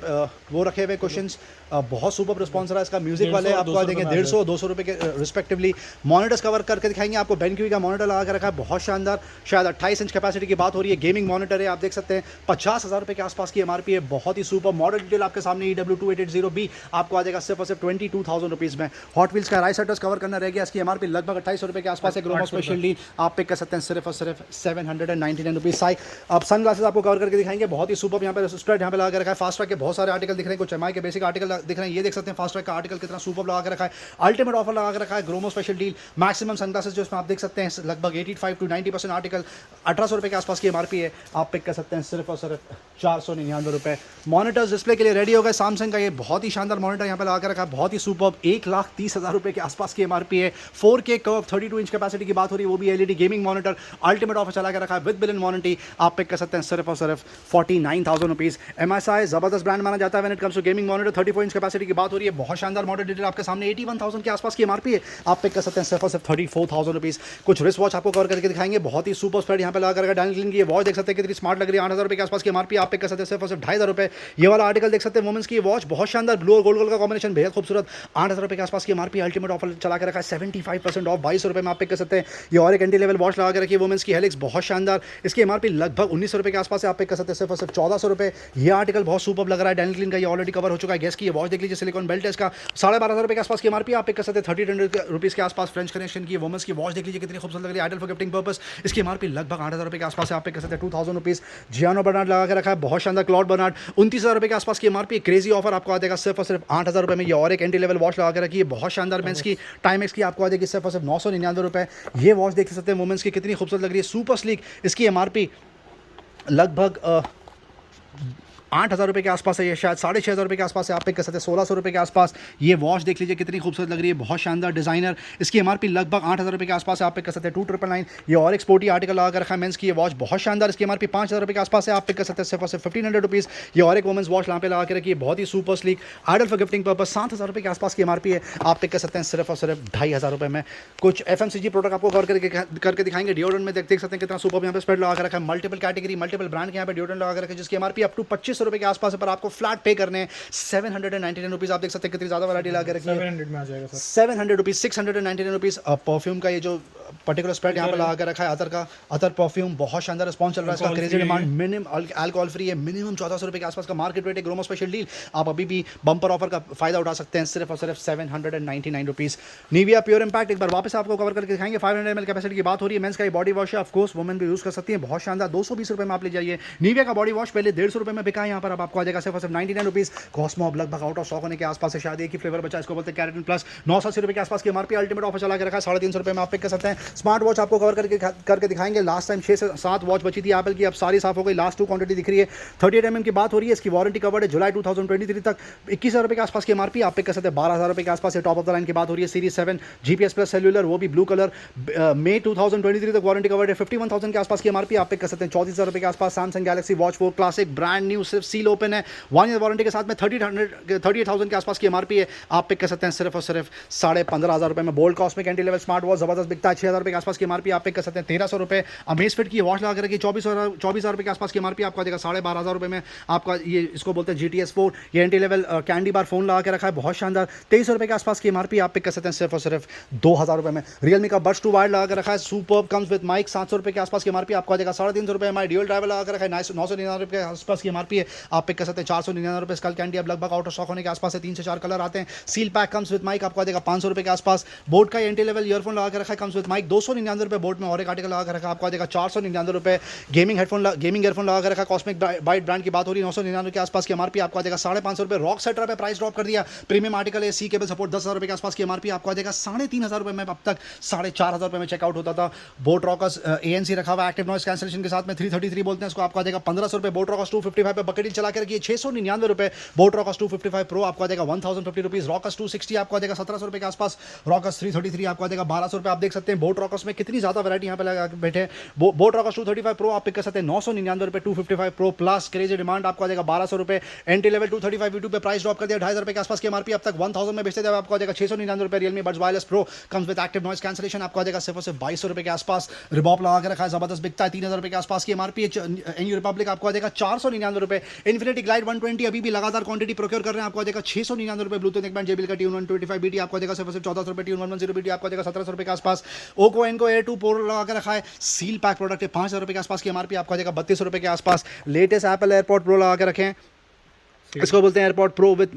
वो रखे हुए क्वेश्चंस बहुत सुपर रिस्पॉन्स रहा है इसका। म्यूजिक वाले आपको आ जाएंगे 150 200 रुपए के रिस्पेक्टिवली। मॉनिटर्स कवर करके दिखाएंगे आपको। बेनक्यू का मॉनिटर लगा के रखा है, बहुत शानदार, शायद 28 इंच कैपेसिटी की बात हो रही है। गेमिंग मॉनिटर है, आप देख सकते हैं 50,000 रुपए के आसपास की एमआरपी है, बहुत ही सुपर। मॉडल डिटेल आपके सामने EW2880B आपको आ जाएगा सिर्फ और सिर्फ 22,000 रुपीज में। हॉट व्हील्स का राइस सेटर्स कवर करना रह गया, इसकी एमआरपी लगभग 2,800 रुपए के आसपास है। ग्रोमो स्पेशल डील आप पिक कर सकते हैं सिर्फ और सिर्फ 799 रुपीज। साइक अब सन ग्लासेस आपको कवर करके दिखाएंगे, बहुत ही सुपर। यहाँ पे स्ट्रेट यहाँ पे लगा के रखा है। फास्ट ट्रैक के बहुत सारे आर्टिकल दिख रहे हैं, कुछ एमआई के बेसिक आर्टिकल दिख रहे हैं, ये देख सकते हैं फास्ट ट्रैक का आर्टिकल कितना सुपर लगा के रखा है। अल्टीमेट ऑफर लगा के रखा है, Gromo special deal maximum sunglasses जो इसमें आप देख सकते हैं लगभग 85 to 90% आर्टिकल 1,800 रुपए के आसपास की एमआरपी है, आप पिक कर सकते हैं सिर्फ और सिर्फ 499 रुपए। मॉनिटर्स डिस्प्ले के लिए रेडी हो गए। सैमसंग का ये बहुत ही शानदार मॉनिटर यहाँ पे लगा के रखा है, बहुत ही सुपर, 1,30,000 रुपए के आसपास की एमआरपी है। 4K कर्व 32 इंच कैपेसिटी की बात हो रही है, वो भी LED gaming monitor. Ultimate offer चला के रखा है विद बिल इन वारंटी, आप पिक कर सकते हैं सिर्फ और सिर्फ 49,000 रुपीज। MSI जबरदस्त ब्रांड माना जाता है when it comes to gaming monitor. 34 inch capacity की बात हो रही है, बहुत शानदार मॉडल डिटेल आपके सामने 81,000 के आसपास की एमआरपी है, आप पिक कर सकते हैं सिर्फ और सिर्फ 34,000 रुपीज। कुछ रिस्ट वॉच आपको कवर करके दिखाएंगे, बहुत ही सुपर स्प्रेड यहाँ पे लगा करके। डैनियल क्लीन की ये वॉच देख सकते हैं कितनी स्मार्ट लग रही है, 8,000 रुपए के आसपास की एमआरपी, आप पिक कर सकते हैं सिर्फ और सिर्फ 2,500 रुपए। ये वाला आर्टिकल देख सकते हैं वुमेन्स की वॉच, बहुत शानदार, ब्लू और गोल्ड का कॉम्बिनेशन बेहद खूबसूरत, 8,000 रुपए के आसपास की एमआरपी। अल्टीमेट ऑफर चला के रखा है 75% ऑफ, 2,200 रुपए में आप पिक कर सकते हैं। ये और एक एंटी लेवल वॉच लगा के रखी है वुमेन्स की हेलिक्स, बहुत शानदार, इसकी एमआरपी लगभग 1,900 रुपए के आसपास है, आप पिक कर सकते हैं सिर्फ और सिर्फ 1,400 रुपए। ये आर्टिकल बहुत सुपर लग रहा है, डैनियल क्लीन का, ये ऑलरेडी कवर हो चुका है। गैस की ये वॉच देख लीजिए, सिलिकॉन बेल्ट है इसका, 12,500 रुपए के आसपास की एमआरपी, आप पिक कर सकते हैं 3,300 रुपीज के आसपास। फ्रेंच कनेक्शन की वुमेन्स की वॉच देख लीजिए कितनी खूबसूरत लग रही है, आइडल फॉर गिफ्टिंग पर्पस, इसकी एमआरपी लगभग 8,000 रुपए के आसपास है, आप पिक कर सकते हैं 2,000 रुपीज। जियानो बर्नार्ड लगा के रखा है, बहुत शानदार, क्लॉड बर्नार्ड 29,000 रुपए के आसपास की एमआरपी। क्रेजी ऑफर आपको आ जाएगा सिर्फ और सिर्फ 8,000 रुपए में। ये और एक एंटी लेवल वॉच लगा के रखी है, बहुत शानदार, मेंस की टाइमेक्स की, आपको आ जाएगी सिर्फ और सिर्फ 999 रुपए। ये वॉच देख सकते हैं वुमेन्स की कितनी खूबसूरत लग रही है, सुपर स्लीक, इसकी एमआरपी लगभग 8,000 रुपए के आसपास है, ये शायद 6,500 रुपए के आसपास है, आप पिक कर सकते हैं 1,600 रुपए के आसपास। ये वॉच देख लीजिए कितनी खूबसूरत लग रही है, बहुत शानदार डिजाइनर, इसकी एमआरपी लगभग 8,000 रुपए के आसपास है, आप पिक कर सकते हैं 2,999। ये और एक स्पोर्टी आर्टिकल लगा रखा है मेंस की, ये वॉच बहुत शानदार, इसकी एमआरपी 5,000 रुपए के आसपास है, आप पिक कर सकते हैं सिर्फ और सिर्फ 1,500 रुपीज़। ये और एक वुमेन्स वॉच यहाँ पे लगा के रखी है, बहुत ही super sleek, ideal for gifting purpose, 7,000 रुपए के आसपास की एमआरपी है, आप पिक कर सकते हैं सिर्फ और सिर्फ 2,500 रुपए में। कुछ FMCG प्रोडक्ट आपको कवर करके दिखाएंगे। डिओड्रेंट में देख सकते हैं कितना सुपर यहाँ पे स्प्रेड लगा रखा है, मल्टीपल कैटेगरी, मल्टीपल ब्रांड के यहाँ पे डिओड्रेंट लगा रखा है, जिसकी एमआरपी अप टू 2,500 रुपए के आसपास है, पर आपको फ्लैट पे करने हैं 799 रुपीज। आप देख सकते हैं कितनी ज्यादा वैरायटी लगा रखी है, 700 में आ जाएगा सर, 700 रुपीज, 699 रुपीज। परफ्यूम का ये जो पर्टिकुलर स्प्रेड यहाँ पे लगा के रखा है अतर का। अतर परफ्यूम बहुत शानदार रिस्पॉन्स चल रहा है इसका, crazy demand, minimum alcohol free है, मिनिमम 1400 रुपये के आसपास का मार्केट रेट है। ग्रोमो स्पेशल डील, आप अभी भी बम्पर ऑफर का फायदा उठा सकते हैं सिर्फ और सिर्फ 799 रुपीज़। निविया प्योर इम्पैक्ट एक बार वापस आपको कवर करके दिखाएंगे। 500 ml कैपेसिटी की बात हो रही है। मेंस का ये बॉडी वॉश है, ऑफकोर्स वुमेन भी यूज़ कर सकती है, बहुत शानदार। 220 रुपये में आप ले जाइए। निविया का बॉडी वॉश पहले 150 रुपये में बिका है, यहाँ पर अब आपको आ जाएगा सिर्फ और सिर्फ 99 रुपीज़। कॉस्मो अब लगभग आउट ऑफ स्टॉक होने के आसपास से शायद एक ही फ्लेवर बचा, इसको बोलते हैं कैरेटिन प्लस। 980 रुपये के आसपास की एमआरपी, अल्टीमेट ऑफर चला के रखा है, 350 रुपये में आप पिक कर सकते हैं। स्मार्ट वॉच आपको कवर करके दिखाएंगे। लास्ट टाइम 6 से 7 वॉच बची थी एप्पल की, अब सारी साफ हो गई। लास्ट 2 क्वांटिटी दिख रही है। 38 mm की बात हो रही है, इसकी वारंटी कवर्ड है जुलाई 2023 तक। 21,000 रुपये के आसपास की एमआरपी, आप पिक कर सकते हैं 12,000 रुपये के आसपास। टॉप ऑफ द लाइन की बात हो रही है। सीरीज 7 GPS प्लस सेल्युलर, वो भी ब्लू कलर, मई 2023 तक वारंटी कवर्ड है। 51,000 के आसपास की एमआरपी, आप पिक कर सकते हैं 34,000 रुपये के आसपास। Samsung Galaxy watch 4 classic brand new, सिर्फ सील ओपन है, 1 ईयर वारंटी के साथ में 38,000 के आसपास की एमआरपी है, आप पिक कर सकते हैं सिर्फ और सिर्फ 15,500 रुपये में। Bold cosmic anti level smart watch जबरदस्त बिकता है, 6,000 रुपये के आसपास की एमआरपी, आप पिक कर सकते हैं 1,300 रुपये। अमेजफिट की वॉच लगा करके 24,000 रुपये के आसपास की एमआरपी, आपको देगा 12,500 रुपये में। आपका ये इसको बोलते हैं GTS 4, ये anti level candy bar phone लगा के रखा है, बहुत शानदार। 2300 रुपये के आसपास की एमआरपी, आप पिक कर सकते हैं सिर्फ और सिर्फ 2,000 रुपये में। रियलमी का बड्स 2 वायर्ड लगा के रखा है, सुपर्ब, कम्स विद माइक, 700 रुपये के आसपास की एमआरपी, आपको देगा 350 रुपये में। ड्यूल ड्राइवर लगा के रखा है, 999 रुपये के आसपास की एमआरपी है, आप पिक कर सकते हैं 499 रुपये। स्कल कैंडी अब लगभग आउट ऑफ स्टॉक होने के आसपास है, 3 से 4 कलर आते हैं। Seal pack comes with mic, आपको देगा 500 रुपये के आसपास। बोट का एंटी लेवल ईयरफोन लगा के रखा है, कम्स विद माइक, 299 रुपये। बोट में और एक आर्टिकल लगा के रखा है, आपको देगा 499 रुपये। गेमिंग ईयरफोन लगा के रखा, कॉस्मिक बाइट ब्रांड की बात हो रही है, 999 के आसपास की एमआरपी, आपको देगा 550 रुपये। रॉक सेटर पे प्राइस ड्रॉप कर दिया, प्रीमियम आर्टिकल है, सी केबल सपोर्ट, 10,000 रुपये के आसपास की एमआरपी, आपको देगा 3,500 रुपये में। अब तक 4,500 रुपये में चेकआउट होता था। बोट रॉकर्स ANC रखा हुआ एक्टिव नॉइस कैंसिलेशन के साथ में, 333 बोलते हैं इसको, आपको देगा 1,500 रुपये। बोट रॉकर्स 255 पे बकेट चला के रखिए, 699 रुपये। बोट रॉकर्स 255 प्रो आपको देगा 1,050 रुपीज़। रॉकर्स 260 आपको देगा 1,700 रुपये के आसपास। रॉकर्स 333 आपको देगा 1,200 रुपये। आप देख सकते हैं बोट रॉकर्स में कितनी ज़्यादा वैरायटी यहाँ पे लगा के बैठे। बोट रॉकर्स 235 प्रो आप पिक कर सकते हैं 999 रुपये। 255 प्रो प्लस क्रेजी डिमांड आपको देगा 1,200 रुपये। एंटी लेवल 235 V2 पे प्राइस ड्रॉप कर दिया, 2,500 रुपये के आसपास की एमआरपी, अब तक 1,000 में बेचते थे, आपको देगा 699 रुपये। Realme buds wireless pro comes with active noise cancellation, आपको देगा सिर्फ 2,200 रुपये के आसपास। रिबॉक लगा के रखा है, जबरदस्त बिकता है, 3,000 रुपये के आसपास की एमआरपी। एनयू रिपब्लिक आपको देगा 499 रुपये। इन्फिनिटी ग्लाइड 120 अभी भी लगातार क्वांटिटी प्रोक्योर कर रहे हैं, आपको देगा 699 रुपये। ब्लूटूथ नेकबैंड JBL का Tune 125 BT आपको देगा सिर्फ 1,400 रुपये। Tune 110 BT आपको देगा 1,700 रुपये के आसपास। ओको एनको Air 2 प्रो लगा के रखा है, सील पैक प्रोडक्ट है, 5,000 रुपये के आसपास की एमआरपी, आपको देगा 3,200 रुपये के आसपास। लेटेस्ट एप्पल एयरपॉड प्रो लगा के रखें, इसको बोलते हैं AirPod pro with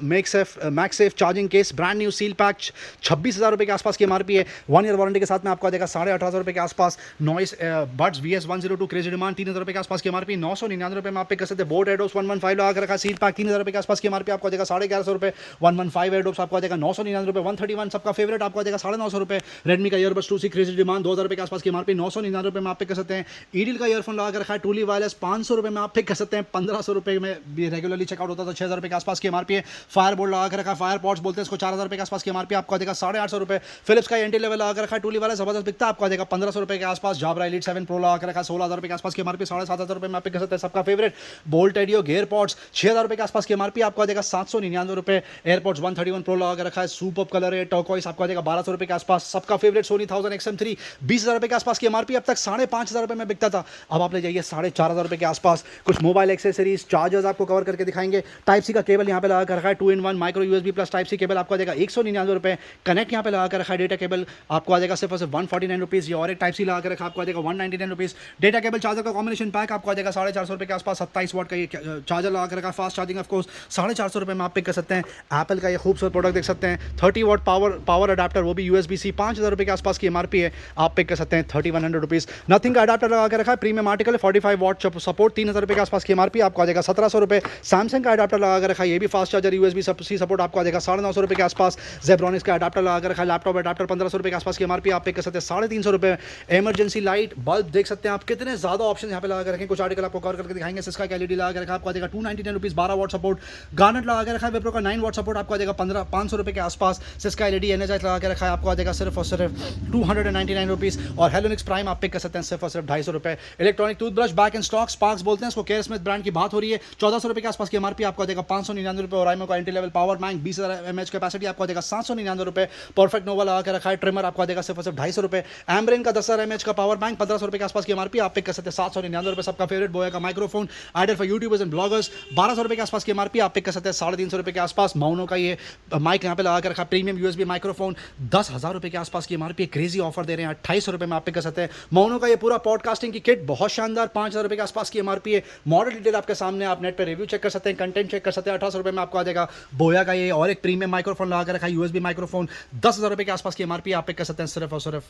मैक्सेफ charging case, brand new seal pack, 26,000 रुपये के आसपास की एमआरपी है। 1 ईयर वारंटी के साथ में आपको देगा 18,500 रुपये के आसपास। Noise buds VS102 crazy demand, 3,000 रुपये के आसपास की एमआरपी, 999 रुपये में आप पिक कर सकते हैं। बोट एडोप्स 115 लगा के रखा, सील पैक 3,000 रुपये के आसपास की एमआरपी, आपको देगा 1150 रुपये। 115 एडोप्स आपको देगा 999 रुपये। 131 सबका फेवरेट आपको देगा 950 रुपये। रेडमी का ईयरबड्स 2C क्रेजी डिमांड, 2,000 रुपये के आसपास की एमआरपी, 999 रुपये में आप पिक कर सकते हैं। ईडिल का ईयरफोन लगा के रखा है, टूली वायरलेस, 500 रुपये में आप पिक कर सकते हैं। 1,500 रुपये में भी रेगुलरली चेकआउट होता था, 6,000 रुपये आसपास की एमआरपी है। फायर बोल्ट लगा के रखा, फायर पॉट्स बोलते हैं इसको, 4,000 रुपये के आसपास की एमआरपी, आपको देगा 850 रुपये। फिलिप्स का एंटी लेवल लगा के रखा, टूली वाला जबरदस्त बिकता है, आपको देगा 1,500 रुपये के आसपास। जाब्रा एलीट 7 प्रो लगा के रखा, 16,000 रुपये के आसपास की एमआरपी, 7,500 रुपये में आप पिक कर सकते हैं। सबका favourite bolt audio gear pods, 6,000 रुपये के आसपास की एमआरपी, आपको देगा 799 रुपये। एयरपॉड्स 131 प्रो लगा के रखा है, सुपर कलर है, टर्कोइस, आपको देगा 1,200 रुपये के आसपास। सबका फेवरेट सोनी 1000 XM3, 20,000 रुपये के आसपास की एमआरपी, अब तक 5,500 रुपये में बिकता था, अब आप ले जाइए 4,500 रुपये के आसपास। कुछ मोबाइल एक्सेसरीज, चार्जर्स आपको कवर करके दिखाएंगे। टाइप सी का केबल यहाँ पे लगा कर रखा है, 2-in-1 micro USB plus type C cable, आपको देगा 199 रुपये। कनेक्ट यहाँ पे लगा कर रखा है, डेटा केबल आपको आ जाएगा सिर्फ 149 रुपीज़। ये और एक टाइप सी लगा कर रखा, आपको आ जाएगा 199 रुपीज़। डेटा केबल चार्जर का कॉम्बिनेशन पैक आपको आ जाएगा 450 रुपये के आसपास। 27 वाट का ये चार्जर लगा कर रखा, फास्ट चार्जिंग ऑफ कोर्स, 450 रुपये में आप पिक कर सकते हैं। एप्पल का ये खूबसूरत प्रोडक्ट देख सकते हैं, 30 वाट पावर अडाप्टर, वो भी USB-C, 5,000 रुपये के आसपास की एमआरपी है, आप पिक कर सकते हैं 3,100 रुपीज़। नथिंग का अडाप्टर लगा कर रखा है, प्रीमियम आर्टिकल है, 45 वाट सपोर्ट, 3,000 रुपये के आसपास की एमआरपी, आपको आ जाएगा 1,700 रुपये। सैमसंग का अडाप्टर लगा कर रखा है, ये भी फास्ट चार्जर USB-C सपोर्ट, आपको आ जाएगा 950 रुपये के आसपास। जेब्रॉनिक्स का अडाप्टर लगा कर रखा है, लैपटॉप अडाप्टर 1,500 रुपये के आसपास की एमआरपी, आप पिक कर सकते हैं 350 रुपये। इमरजेंसी लाइट बल्ब देख सकते हैं आप, कितने ज़्यादा ऑप्शन यहाँ पे लगा कर रखें, कुछ आर्टिकल आपको कवर करके दिखाएंगे। सिस्का का LED लगा कर रखा, आपको आ जाएगा 299 रुपीज़, 12 वाट सपोर्ट। गार्नेट लगा के रखा है, विप्रो का 9 वाट सपोर्ट, आपको आ जाएगा 500 रुपये के आसपास। सिस्का LED एनर्जाइज लगा के रखा है, आपको आ जाएगा सिर्फ और सिर्फ 299 रुपीज़। और हेलोनिक्स प्राइम आप पिक कर सकते हैं सिर्फ और सिर्फ 250 रुपये। Electronic toothbrush back in stock, sparks बोलते हैं इसको, केयर स्मिथ ब्रांड की बात हो रही है, 1,400 रुपये के आसपास की एमआरपी आपको आ जाएगा 599 रुपये। और का entry level power bank 20,000 mAh capacity आपको आ जाएगा 799 रुपये। परफेक्ट नोवा लगा के रखा है, ट्रिमर आपको आ जाएगा सिर्फ 250 रुपये। एमब्रेन का 10,000 mAh का पावर बैंक 1500 रुपये के आसपास की एमआरपी आप पिक कर सकते हैं 799 रुपये। सबका फेवरेट बोया का microphone ideal for YouTubers and bloggers 1200 रुपये के आसपास की एमआरपी आप पिक कर सकते हैं 350 रुपये के आसपास। माउनो का ये माइक यहाँ पे लगा के रखा, प्रीमियम यूएसबी माइक्रोफोन 10,000 रुपये के आसपास की एमआरपी, क्रेजी ऑफर दे रहे हैं 2800 रुपये में आप पिक कर सकते हैं। माउनो का ये पूरा पॉडकास्टिंग की किट बहुत शानदार 5,000 रुपये के आसपास की एमआरपी है। मॉडल डिटेल आपके सामने, आप नेट पे रिव्यू चेक कर सकते हैं, कंटेंट चेक कर सकते हैं। 1800 रुपये में आपको आ जाएगा बोया का ये और एक प्रीमियम माइक्रोफोन लगा के रखा है, यूएसबी माइक्रोफोन 10,000 रुपये के आसपास की एमआरपी आप पिक कर सकते हैं सिर्फ और सिर्फ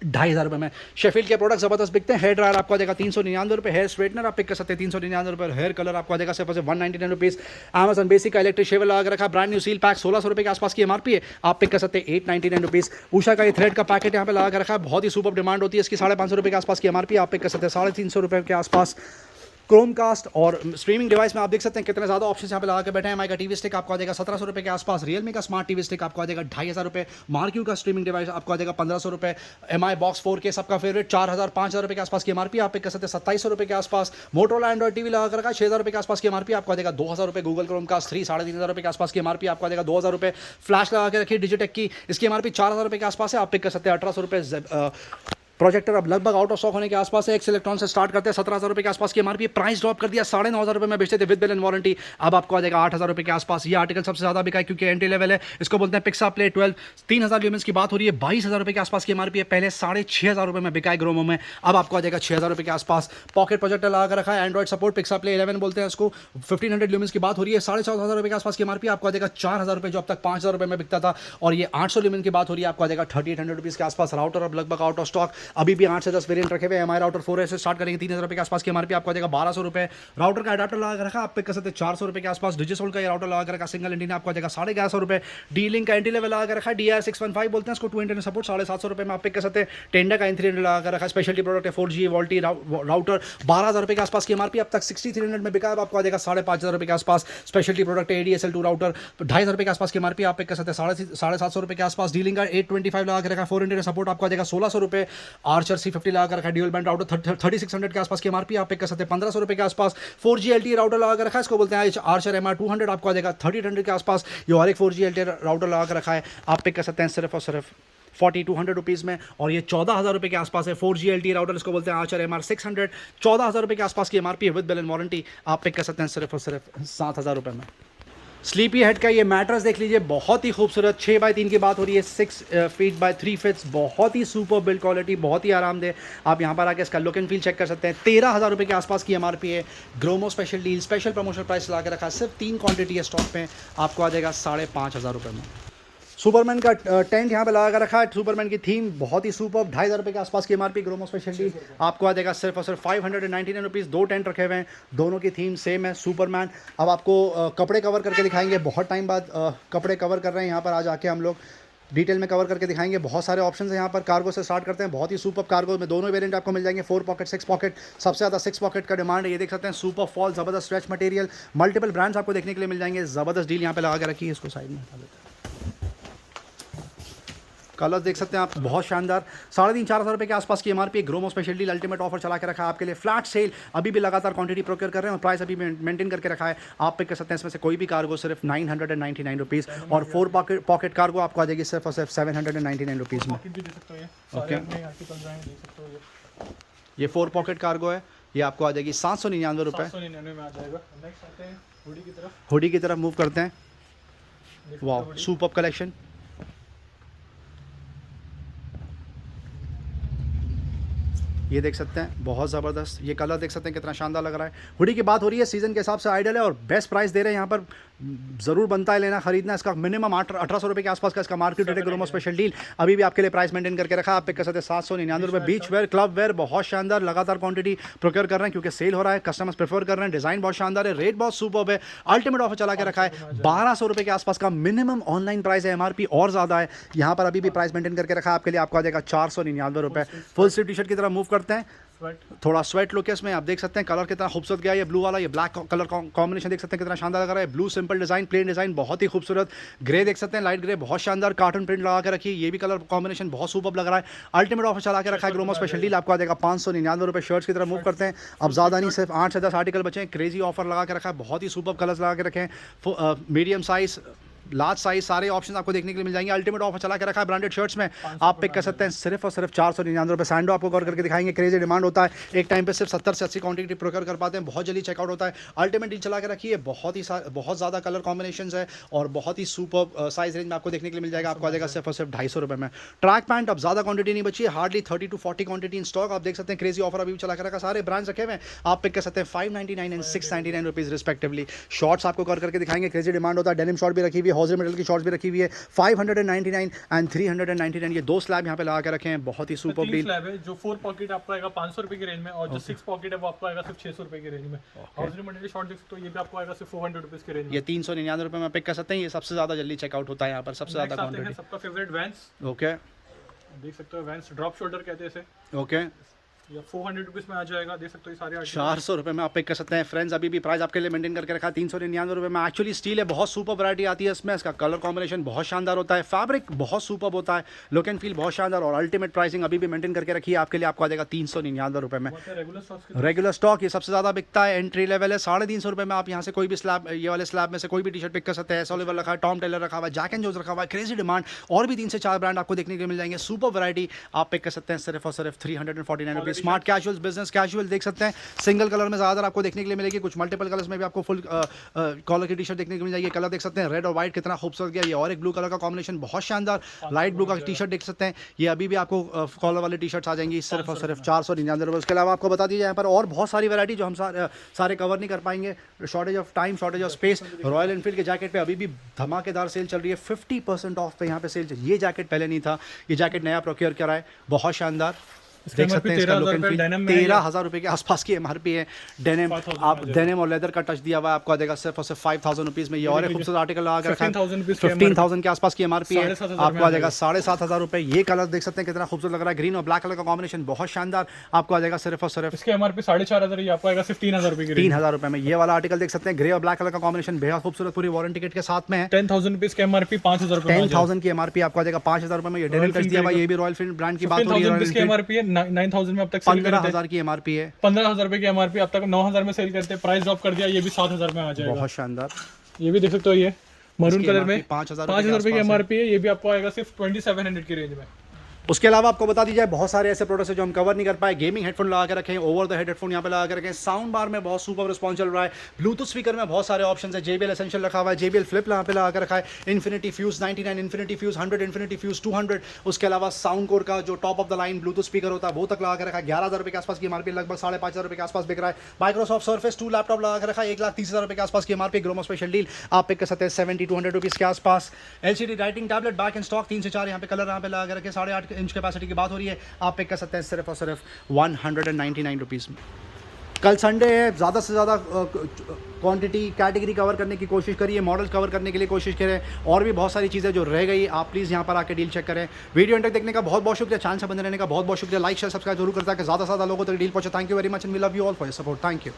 2,500 रुपये में। शेफील्ड के प्रोडक्ट जबरदस्त बिकते हैं। हेयर ड्रायर आपको आ जाएगा 399 रुपये, हेयर स्ट्रेटनर आप पिक कर सकते हैं 399 रुपये, हेयर कलर आपको आ जाएगा सिर्फ 199 रुपीज़। अमेजन बेसिक का इलेक्ट्रिक शेवर लगा रखा, ब्रांड न्यू सील पैक 1600 रुपये के आसपास की एमआरपी है, आप पिक कर सकते हैं 899 रुपीज़। उषा का ये थ्रेड का पैकेट यहाँ पे लगा कर रखा है, बहुत ही सुपर डिमांड होती है इसकी, 550 रुपये के आसपास की एमआरपी आप पिक कर सकते हैं 350 रुपये के आसपास। क्रोमकास्ट और स्ट्रीमिंग डिवाइस में आप देख सकते हैं कितने ज़्यादा ऑप्शन यहाँ पे लगा के बैठे हैं। माइका टीवी स्टिक आपको आ जाएगा 1700 रुपये के आसपास। रियलमी का स्मार्ट टीवी स्टिक आपको आ जाएगा 2,500 रुपये। मार्क्यू का स्ट्रीमिंग डिवाइस आपको आ जाएगा 1500 रुपये। एमआई बॉक्स 4K सबका फेवरेट 4,000-5,000 रुपये के आसपास की एमआरपी आप पिक कर सकते हैं 2700 रुपये के आसपास। मोटरोला एंड्रॉइड टीवी लगा कर रखा 6,000 रुपये के आसपास की एमआरपी आपको आ जाएगा 2,000 रुपये। गूगल क्रोमकास्ट 3 3,500 रुपये के आसपास की एमआरपी आपको आ जाएगा 2,000 रुपये। फ्लैश लगा के रखिए डिजिटेक की, इसकी एमआरपी 4,000 रुपये के आसपास है, आप पिक कर सकते हैं 1,800 रुपये। प्रोजेक्टर अब लगभग आउट ऑफ स्टॉक होने के आसपास है। एक्स इलेक्ट्रॉन से स्टार्ट करते हैं 17,000 रुपये के आसपास की एमआरपी, प्राइस ड्रॉप कर दिया 9,500 रुपये में बेचते थे विद बिल एंड वारंटी, अब आपको आ जाएगा 8,000 रुपये के आसपास। ये आर्टिकल सबसे ज़्यादा बिका है क्योंकि एंट्री लेवल है, इसको बोलते हैं पिक्सा प्ले 12, 3,000 ल्यूमेंस की बात हो रही है, 22,000 रुपये के आसपास की एमआरपी है, पहले 6,500 रुपये में बिका है ग्रोमो में, अब आपको आ जाएगा 6,000 रुपये के आसपास। पॉकेट प्रोजेक्टर लगा कर रखा है, एंड्रॉइड सपोर्ट, पिक्सा प्ले 11 बोलते हैं इसको, 1,500 ल्यूमेंस की बात हो रही है, 4,500 रुपये के आसपास की एमआरपी आपको आ जाएगा 4,000 रुपये, जो अब तक 5,000 रुपये में बिकता था। और ये 800 ल्यूमेन की बात हो रही है, आपको आ जाएगा 3,800 रुपीज़ के आसपास। राउटर अब लगभग आउट ऑफ स्टॉक, अभी भी 8 से 10 वेरिएंट रखे हुए हैं। राउटर 4 से स्टार्ट करेंगे 3,000 रुपये के आसपास की एमआरपी आपको आ जाएगा 1,200 रुपये। राउटर का अडाप्टर लगा रखा आप पिक कर सकते हैं 400 रुपये के आसपास। डिजिसोल्ड का ये राउटर लगा रखा सिंगल एंटीना आपको आ जाएगा 1150 रुपये। डी लिंक का एंट्री लेवल लगा रखा है, DR615 बोलते हैं इसको, 2 इंटरनेट सपोर्ट 750 रुपये में आप पिक कर सकते हैं। टेंडा का N300 लगा रखा है, स्पेशलिटी प्रोडक्ट है, 4G वोल्टी राउटर 12,000 रुपये के आसपास की एमआरपी, अब तक 6,300 में बिका है, आपको आ जाएगा 5,500 रुपये के आसपास। स्पेशलिटी प्रोडक्ट है ADSL2 राउटर 2,500 रुपये के आसपास की एमआरपी आप पिक कर सकते हैं 750 रुपये के आसपास। डी लिंक का 825 लगा रखा है, 4 इंटरनेट सपोर्ट आपको आ जाएगा 1,600 रुपये। आर्चर C50 लगा रखा है, ड्यूल बैंड राउटर 3,600 के आसपास की एमआरपी आप पिक कर सकते हैं 1,500 रुपये के आसपास। 4G LTE राउटर लगा रखा है, इसको बोलते हैं आर्चर MR200 आपको आ जाएगा 3,800 के आसपास। ये और एक 4G LTE राउटर लगा रखा है, आप पिक कर सकते हैं सिर्फ और सिर्फ 4,200 रुपीज़ में, और ये 14,000 रुपये के आसपास है। 4G LTE राउटर इसको बोलते हैं आर्चर MR600, 14,000 रुपये के आसपास की एमआरपी है विद बिल एंड वारंटी, आप पिक कर सकते हैं सिर्फ और सिर्फ 7,000 रुपये में। स्लीपी हेड का ये मैट्रेस देख लीजिए, बहुत ही खूबसूरत, 6x3 की बात हो रही है, 6 फीट बाय 3 फीट्स, बहुत ही सुपर बिल्ड क्वालिटी, बहुत ही आरामदेह। आप यहाँ पर आके इसका लुक एंड फील चेक कर सकते हैं। 13,000 रुपये के आसपास की एमआरपी है। Gromo special deal, special promotional price ला के रखा है, सिर्फ 3 क्वांटिटी है स्टॉक में, आपको आ जाएगा 5,500 रुपये में। सुपरमैन का टेंट यहाँ पे लगा कर रखा है, सुपरमैन की थीम बहुत ही सुपर, 2,500 रुपये के आसपास की एमआरपी, ग्रोमो स्पेशल डील आपको आ जाएगा सिर्फ और सिर्फ 599 रुपीज़। 2 टेंट रखे हुए हैं, दोनों की थीम सेम है, सुपरमैन। अब आपको कपड़े कवर करके दिखाएंगे, बहुत टाइम बाद कपड़े कवर कर रहे हैं यहाँ पर, आज आके हम लोग डिटेल में कवर करके दिखाएंगे। बहुत सारे ऑप्शन है यहाँ पर। कार्गो से स्टार्ट करते हैं, बहुत ही सुपर कार्गो में दोनों वेरिएंट आपको मिल जाएंगे, 4 पॉकेट 6 पॉकेट, सबसे ज़्यादा 6 पॉकेट का डिमांड है। ये देख सकते हैं, सुपर फॉल, ज़बरदस्त स्ट्रेच मटेरियल, मल्टीपल ब्रांड्स आपको देखने के लिए मिल जाएंगे। ज़बरदस्त डील यहाँ पे लगा के रखी है, इसको साइड में हटा देते हैं। कलर्स देख सकते हैं आप, बहुत शानदार, 3,500-4,000 रुपये के आसपास की MRP. Gromo special deal ultimate offer चला के रखा है आपके लिए, फ्लैट सेल, अभी भी लगातार क्वांटिटी प्रोक्योर कर रहे हैं और प्राइस अभी मेंटेन करके रखा है, आप पिक कर सकते हैं इसमें से कोई भी कार्गो सिर्फ 999 रुपीज़, और 4 पॉकेट कार्गो आपको आ जाएगी सिर्फ और सिर्फ 799 रुपीज़ में। ओके, ये 4 पॉकेट कार्गो है, ये आपको आ जाएगी 799 रुपये। 799 में आ जाएगा। नेक्स्ट आते हैं हुडी की तरफ। हुडी की तरफ मूव करते हैं, वाह सुपर्ब कलेक्शन। ये देख सकते हैं, बहुत ज़बरदस्त, ये कलर देख सकते हैं कितना शानदार लग रहा है। हुडी की बात हो रही है, सीज़न के हिसाब से आइडियल है और बेस्ट प्राइस दे रहे हैं यहाँ पर, ज़रूर बनता है लेना, खरीदना। इसका मिनिमम 1,800 रुपये के आसपास का इसका मार्केट रेट है। ग्रोमो स्पेशल डील अभी भी आपके लिए प्राइस मेंटेन करके रखा है, आप पिक कर सकते हैं 799 रुपये। बीच वेयर, क्लब वेयर, बहुत शानदार, लगातार क्वांटिटी प्रोक्योर कर रहे हैं क्योंकि सेल हो रहा है, कस्टमर्स प्रेफर कर रहे हैं, डिज़ाइन बहुत शानदार है, रेट बहुत सुपर्ब है, अल्टीमेट ऑफर चला के रखा है। 1,200 रुपये के आसपास का मिनिमम ऑनलाइन प्राइस है, एमआरपी और ज़्यादा है, यहाँ पर अभी भी प्राइस मेंटेन करके रखा है आपके लिए, आपको आ जाएगा 499 रुपये। फुल स्लीव टी शर्ट की तरफ मूव करते हैं, स्वेट थोड़ा स्वेट लुक है इसमें, आप देख सकते हैं कलर कितना खूबसूरत गया है। ये ब्लू वाला, ये ब्लैक कलर कॉम्बिनेशन देख सकते हैं कितना शानदार लग रहा है। Blue simple design, plain design, बहुत ही खूबसूरत। ग्रे देख सकते हैं, लाइट ग्रे, बहुत शानदार कार्टून प्रिंट लगा के रखी है। ये भी कलर कॉम्बिनेशन बहुत सुपर लग रहा है। अल्टीमेट ऑफर चला के रखा है ग्रोमो स्पेशल डील, आपको आ जाएगा 599 रुपये। शर्ट्स की तरफ मूव करते हैं, अब ज़्यादा नहीं, सिर्फ 8 से 10 आर्टिकल बचे हैं। क्रेजी ऑफर लगा के रखा है, बहुत ही सुपर कलर्स लगा के रखे हैं। मीडियम साइज, लार्ज साइज, सारे ऑप्शन आपको देखने के लिए मिल जाएंगे। अल्टीमेट ऑफर चला के रखा है ब्रांडेड शर्ट्स में, आप पिक कर सकते हैं सिर्फ और सिर्फ 499 रुपये। सैंडो आपको कवर करके दिखाएंगे, क्रेजी डिमांड होता है, एक टाइम पे सिर्फ 70 से 80 क्वांटिटी प्रोक्योर कर पाते हैं, बहुत जल्दी चेकआउट होता है। अल्टीमेट डील चला के रखी है, बहुत ज़्यादा कलर कॉम्बिनेशन है और बहुत ही सुपर साइज रेंज में आपको देखने के लिए मिल जाएगा। आपको आ जाएगा सिर्फ और सिर्फ 250 रुपये में। ट्रैक पैंट अब ज़्यादा क्वांटिटी नहीं बची है, hardly 30 to 40 quantity in stock. आप देख सकते हैं क्रेजी ऑफर अभी भी चला के रखा, सारे ब्रांड्स रखे हुए हैं, आप पिक कर सकते हैं 599 एंड 699 रुपीज़ रिस्पेक्टिवली। शॉर्ट्स आपको कवर करके दिखाएंगे, क्रेजी डिमांड होता है। डेनिम शॉर्ट भी रखी हुई है, हॉजरी मेटल की शॉर्ट्स भी रखी हुई है। 599 एंड 399, ये दो स्लैब यहाँ पे लगा के रखे हैं, बहुत ही सुपर डील। स्लैब है, जो 4 पॉकेट आपको आएगा 500 रुपए की रेंज में, और जो 6 पॉकेट है वो आपको आएगा सिर्फ 600 रुपए की रेंज में। हाउसरी मटेरियल शॉर्ट देख सकते हो, ये भी आपको आएगा सिर्फ 400 रुपीज की रेंज में। ये 399 रुपये में पिक कर सकते हैं, ये सबसे ज़्यादा जल्दी चेकआउट होता है यहाँ पर, सबसे ज़्यादा क्वांटिटी। सबका फेवरेट वैंस, ओके, देख सकते हो वैंस ड्रॉप शोल्डर कहते हैं इसे, ओके, या 400 रुपीज में आ जाएगा। देख सकते हो ये सारे 400 रुपये में आप पिक कर सकते हैं। फ्रेंड्स अभी भी प्राइस आपके लिए मेंटेन करके रखा है 399 रुपये में। एक्चुअली स्टील है, बहुत सुपर वैरायटी आती है इसमें, इसका कलर कॉम्बिनेशन बहुत शानदार होता है, फैब्रिक बहुत सुपर होता है, लुक एंड फील बहुत शानदार, और अल्टीमेट प्राइसिंग अभी भी मेंटेन करके रखी है आपके लिए। आपको आ जाएगा 399 रुपये में। रेगुलर स्टॉक ये सबसे ज़्यादा बिकता है, एंट्री लेवल है 350 रुपये में। आप यहाँ से कोई भी स्लैब, ये वाले स्लैब में से कोई भी टी शर्ट पिक कर सकते हैं। सोलिवर रखा है, टॉम टेलर रखा हुआ है, जैक एंड जोस रखा हुआ है, क्रेजी डिमांड, और भी 3 से 4 ब्रांड आपको देखने के लिए मिल जाएंगे। सुपर वैरायटी आप पिक कर सकते हैं सिर्फ और सिर्फ 349 रुपये। स्मार्ट कैजुअल, बिजनेस कैजुअल देख सकते हैं, सिंगल कलर में ज़्यादातर आपको देखने के लिए मिलेगी, कुछ मल्टीपल कलर्स में भी आपको फुल कॉलर की टी शर्ट देखने को मिल जाएगी। कलर देख सकते हैं, रेड और व्हाइट कितना खूबसूरत गया, ये और एक ब्लू कलर का कॉम्बिनेशन बहुत शानदार, लाइट ब्लू का टी शर्ट देख सकते हैं। ये अभी भी आपको कॉलर वाली टी शर्ट्स आ जाएंगी सिर्फ और सिर्फ 499 रुपये। उसके अलावा आपको बता दीजिए यहाँ पर और बहुत सारी वैरायटी जो हम सारे कवर नहीं कर पाएंगे, shortage of time, shortage of space. Royal Enfield के जैकेट पे अभी भी धमाकेदार सेल चल रही है, 50% ऑफ पे यहाँ पे सेल। ये जैकेट पहले नहीं था, ये जैकेट नया प्रोक्योर करा है, बहुत शानदार, देख सकते हैं इसका लुक एंड फील। 13,000 रुपये के आसपास की एमआरपी है। डेनिम, आप डेनिम और लेदर का टच दिया हुआ है, आपको आ जाएगा सिर्फ और सिर्फ 5,000 रुपीज़ में। ये और एक खूबसूरत आर्टिकल लगा के रखा है, 15,000 के आसपास की एमआरपी है, आपको आ जाएगा 7,500 रुपये। ये कलर देख सकते हैं कितना खूबसूरत लग रहा है, ग्रीन और ब्लैक कलर का कॉम्बिनेशन बहुत शानदार, आपको आ जाएगा सिर्फ और सिर्फ इसकी एमआरपी 4,500, आपको आएगा सिर्फ 3,000 रुपये की 3,000 रुपये में। ये वाला आर्टिकल देख सकते हैं, ग्रे और ब्लैक कलर का कॉम्बिनेशन बेहद खूबसूरत, पूरी वारंटी किट के साथ में है। 10,000 रुपीज की एमआरपी 5,000 रुपये, 10,000 की एमआरपी आपको आ जाएगा 5,000 रुपये में। ये डेनिम टच दिया हुआ, ये भी रॉयल फील्ड ब्रांड की बात हो रही है। 9,000 में अब तक 15,000 की एमआरपी है, 15,000 रुपए की एमआरपी, अब तक 9,000 में सेल करते हैं, प्राइस ड्रॉप कर दिया, ये भी 7,000 में आ जाएगा। बहुत शानदार, ये भी देख सकते हो, ये मरून कलर में 5,000 रुपए की एमआरपी है, ये भी आपको आएगा सिर्फ 2,700 की रेंज में। उसके अलावा आपको बता दीजिए बहुत सारे ऐसे प्रोडक्ट्स हैं जो हम कवर नहीं कर पाए। गेमिंग हेडफोन लगा के रखें, ओवर द हेड हेडफोन यहाँ पे लगा के रखें, साउंड बार में बहुत सुपर रिस्पॉन्स चल रहा है, ब्लूटूथ स्पीकर में बहुत सारे ऑप्शन है, JBL एसेंशियल रखा हुआ है, JBL फ्लिप यहाँ पे लगा के रखा है, infinity fuse 99, infinity fuse 100, infinity fuse 200। उसके अलावा साउंड कोर का जो top of the line Bluetooth speaker होता है वो तक लगा के रखा है, 11,000 रुपये के आसपास की एमआरपी, लगभग 5,500 रुपये के आसपास बिक रहा है। माइक्रोसॉफ्ट सर्फेस 2 लैपटॉप लगा के रखा है, 1,30,000 रुपये के आसपास की एमआरपी, ग्रोमो स्पेशल डील, आप पिक कर सकते हैं 70-200 रुपीज़ के आसपास। LCD writing tablet back in stock 3 से 4 यहाँ पे कलर यहाँ पे लगा के रखे, 8.5 इंच कैपेसिटी की बात हो रही है, आप पिक कर सकते हैं सिर्फ और सिर्फ 199 रुपीज़ में। कल संडे है, ज़्यादा से ज़्यादा क्वांटिटी कैटेगरी कवर करने की कोशिश करिए, मॉडल्स कवर करने के लिए कोशिश करें, और भी बहुत सारी चीज़ें जो रह गई आप प्लीज़ यहाँ पर आके डील चेक करें। वीडियो एंड तक देखने का बहुत बहुत शुक्रिया, चैनल से बने रहने का बहुत बहुत शुक्रिया, लाइक शेयर सब्सक्राइब जरूर करता है कि ज़्यादा से ज़्यादा लोगों तक डील पहुंचे। Thank you very much and we love you all for your support. Thank you.